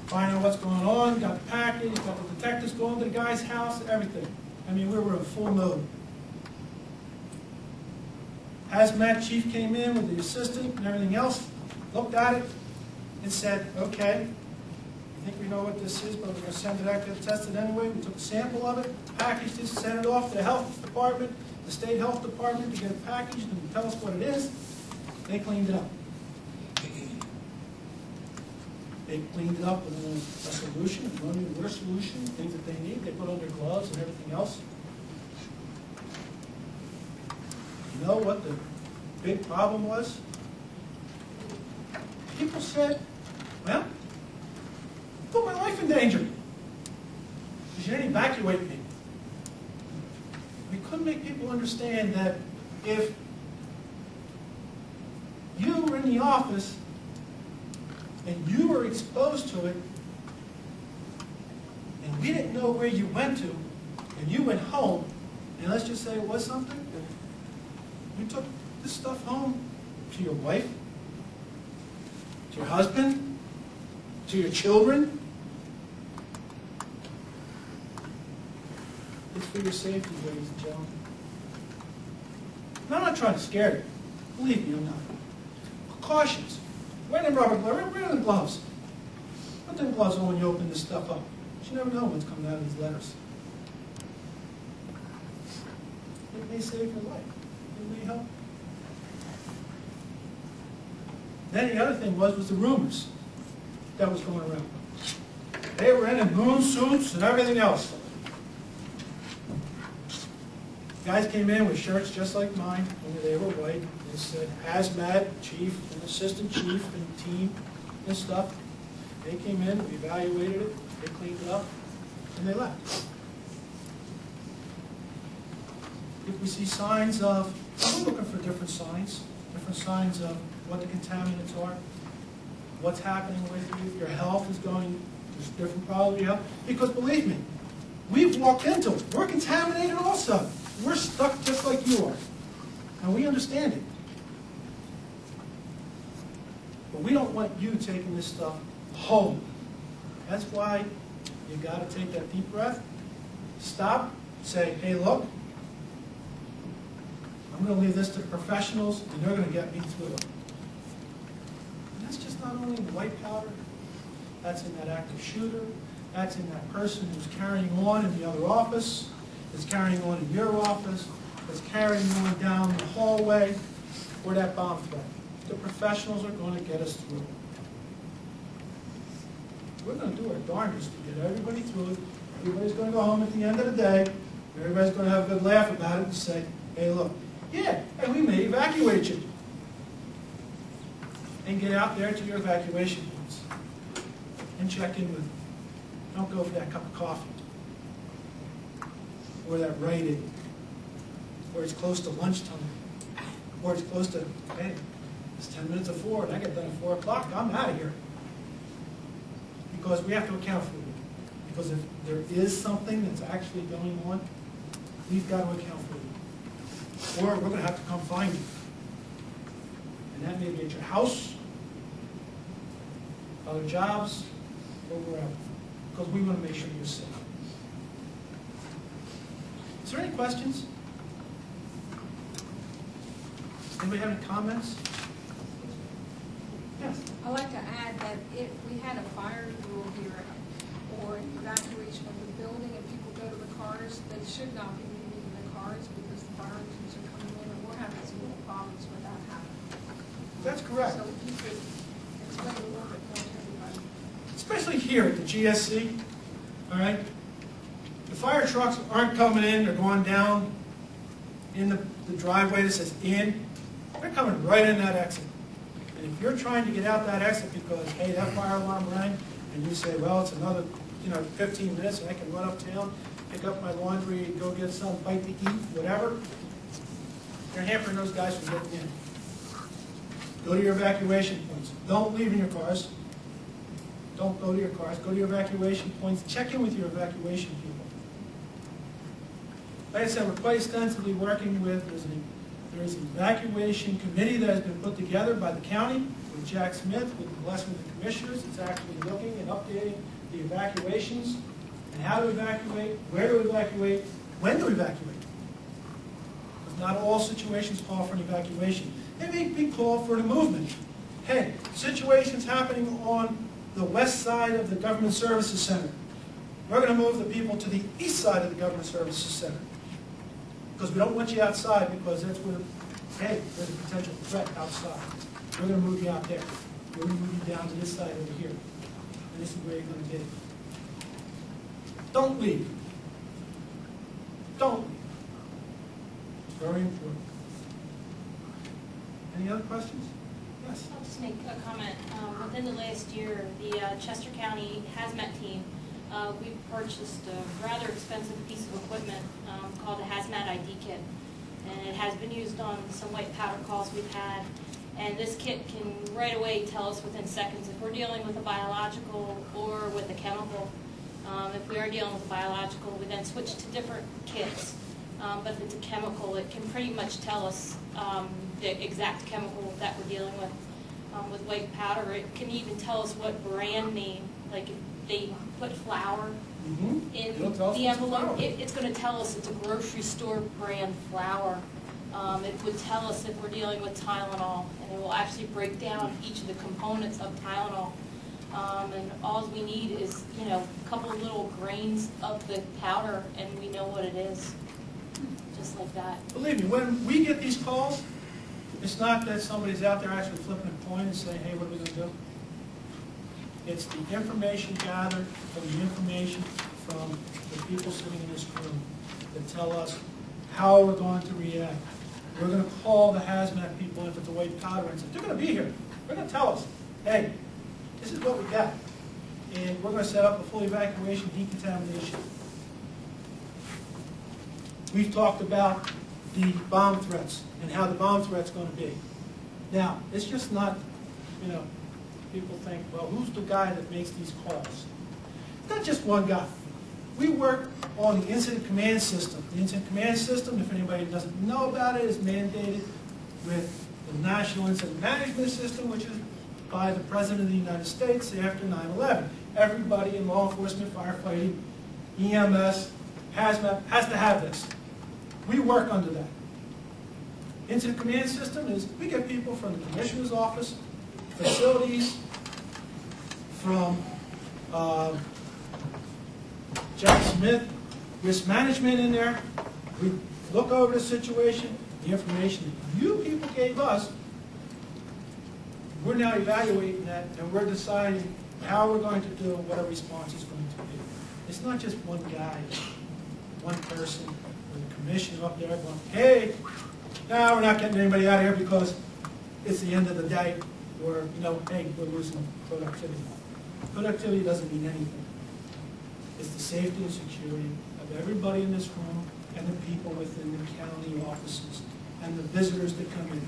finding out what's going on, got the package, got the detectives going to the guy's house, everything. I mean, we were in full mode. Hazmat chief came in with the assistant and everything else, looked at it, and said, okay, I think we know what this is, but we're going to send it out to get tested anyway. We took a sample of it, packaged it, sent it off to the health department, the state health department to get it packaged and tell us what it is. They cleaned it up. They cleaned it up with a solution, a water solution, things that they need. They put on their gloves and everything else. You know what the big problem was? People said, well, put my life in danger. You should evacuate me. We couldn't make people understand that if you were in the office and you were exposed to it, and we didn't know where you went to, and you went home, and let's just say it was something, you took this stuff home to your wife, to your husband, to your children. It's for your safety, ladies and gentlemen. And I'm not trying to scare you. Believe me, I'm not. Precautions. Wear them rubber gloves. Wear them gloves. Put them gloves on when you open this stuff up. You never know what's coming out of these letters. It may save your life. It may help. Then the other thing was the rumors that was going around. They were in moon suits and everything else. Guys came in with shirts just like mine, only they were white. They said hazmat, chief, and assistant chief, and team, and stuff. They came in, we evaluated it, they cleaned it up, and they left. If we see signs of, we're looking for different signs of what the contaminants are, what's happening with you, your health is going, there's different problems you have. Because believe me, we've walked into it. We're contaminated also. We're stuck just like you are. And we understand it. But we don't want you taking this stuff home. That's why you got to take that deep breath, stop, say, hey, look, I'm going to leave this to the professionals, and they're going to get me through it. And that's just not only the white powder, that's in that active shooter, that's in that person who's carrying on in the other office, that's carrying on in your office, that's carrying on down the hallway, or that bomb threat. The professionals are going to get us through it. We're going to do our darndest to get everybody through it. Everybody's going to go home at the end of the day. Everybody's going to have a good laugh about it and say, hey, look, yeah, and we may evacuate you. And get out there to your evacuation points and check in with them. Don't go for that cup of coffee or that Rite Aid, or it's close to lunchtime, or it's close to, hey, it's 10 minutes of 4 and I get done at 4 o'clock, I'm out of here. Because we have to account for it. Because if there is something that's actually going on, we've got to account for it. Or we're going to have to come find you. And that may be at your house, other jobs, or wherever. Because we want to make sure you're safe. Is there any questions? Anybody have any comments? Yes. I'd like to add that if we had a fire drill here or evacuation of the building and people go to the cars, they should not be leaving the cars because the fire engines are coming in and we're having some real problems with that happening. That's correct. So if you could explain a little bit more to everybody. Especially here at the GSC, all right? The fire trucks aren't coming in, they're going down in the driveway that says in. They're coming right in that exit. And if you're trying to get out that exit because, hey, that fire alarm rang, and you say, well, it's another, 15 minutes and I can run uptown, pick up my laundry, go get some bite to eat, whatever, you're hampering those guys from getting in. Go to your evacuation points. Don't leave in your cars. Don't go to your cars. Go to your evacuation points. Check in with your evacuation people. Like I said, we're quite extensively working with, there's an evacuation committee that has been put together by the county with Jack Smith, with the blessing of the commissioners. It's actually looking and updating the evacuations and how to evacuate, where to evacuate, when to evacuate. Because not all situations call for an evacuation. They may be called for a movement. Hey, situations happening on the west side of the Government Services Center. We're going to move the people to the east side of the Government Services Center. Because we don't want you outside because that's where, hey, there's a potential threat outside. We're going to move you out there. We're going to move you down to this side over here. And this is where you're going to get it. Don't leave. Don't leave. It's very important. Any other questions? Yes. I'll just make a comment. Within the last year, the Chester County Hazmat team, we purchased a rather expensive piece of equipment called a Hazmat ID kit. And it has been used on some white powder calls we've had. And this kit can right away tell us within seconds if we're dealing with a biological or with a chemical. If we are dealing with a biological, we then switch to different kits. But if it's a chemical, it can pretty much tell us the exact chemical that we're dealing with. With white powder, it can even tell us what brand name, like if they put flour in the envelope, it's going to tell us it's a grocery store brand flour. It would tell us if we're dealing with Tylenol, and it will actually break down each of the components of Tylenol. And all we need is, a couple of little grains of the powder, and we know what it is, just like that. Believe me, when we get these calls, it's not that somebody's out there actually flipping a coin and saying, hey, what are we going to do? It's the information gathered from the information from the people sitting in this room that tell us how we're going to react. We're going to call the hazmat people if it's a white powder and say, they're going to be here. They're going to tell us, hey, this is what we got. And we're going to set up a full evacuation decontamination. We've talked about the bomb threats and how the bomb threat's going to be. Now, it's just not, people think, well, who's the guy that makes these calls? It's not just one guy. We work on the incident command system. The incident command system, if anybody doesn't know about it, is mandated with the National Incident Management System, which is by the President of the United States after 9/11. Everybody in law enforcement, firefighting, EMS, hazmat has to have this. We work under that. Incident command system is we get people from the commissioner's office, facilities, from Jack Smith, risk management in there. We look over the situation, the information that you people gave us. We're now evaluating that, and we're deciding how we're going to do and what our response is going to be. It's not just one guy, one person, or the commissioner up there going, hey, no, we're not getting anybody out of here because it's the end of the day, or, hey, we're losing productivity. Productivity doesn't mean anything. It's the safety and security of everybody in this room and the people within the county offices and the visitors that come in.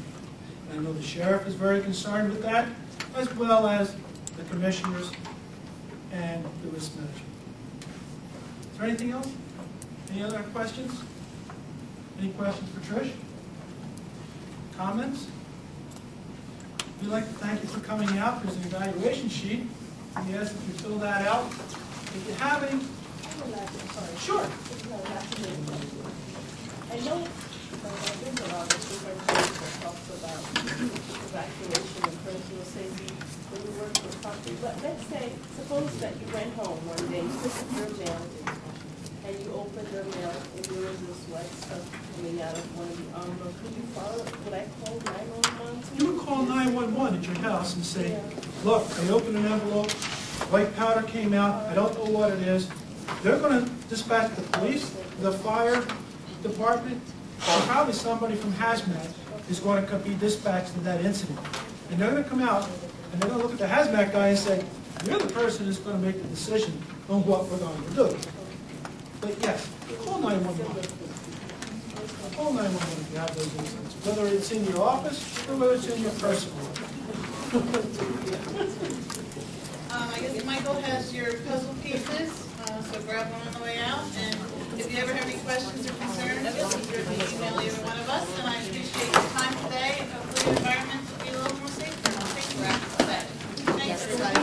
And I know the sheriff is very concerned with that, as well as the commissioners and the risk management. Is there anything else? Any other questions? Any questions for Trish? Comments? We'd like to thank you for coming out. There's an evaluation sheet. We ask that you fill that out. If you have any, sure. I know, I think a lot of people talks about property, but let's say, suppose that you went home one day, you took your mail, and you opened your mail, and there was this white stuff coming out of one of the envelopes. Could you follow, would I call 911? You would call 911 at your house and say, look, I opened an envelope, white powder came out, I don't know what it is. They're going to dispatch the police, the fire department, or probably somebody from hazmat is going to be dispatched to that incident. And they're going to come out, and they're going to look at the hazmat guy and say, you're the person who's going to make the decision on what we're going to do. But yes, call 911. Call 911 if you have those incidents, whether it's in your office or whether it's in your personal life. I guess Michael has your puzzle pieces, so grab one on the way out. And if you ever have any questions or concerns, feel free to email either one of us. And I appreciate your time today, and hopefully the environment will be a little more safe. Thank you. Thanks, everybody.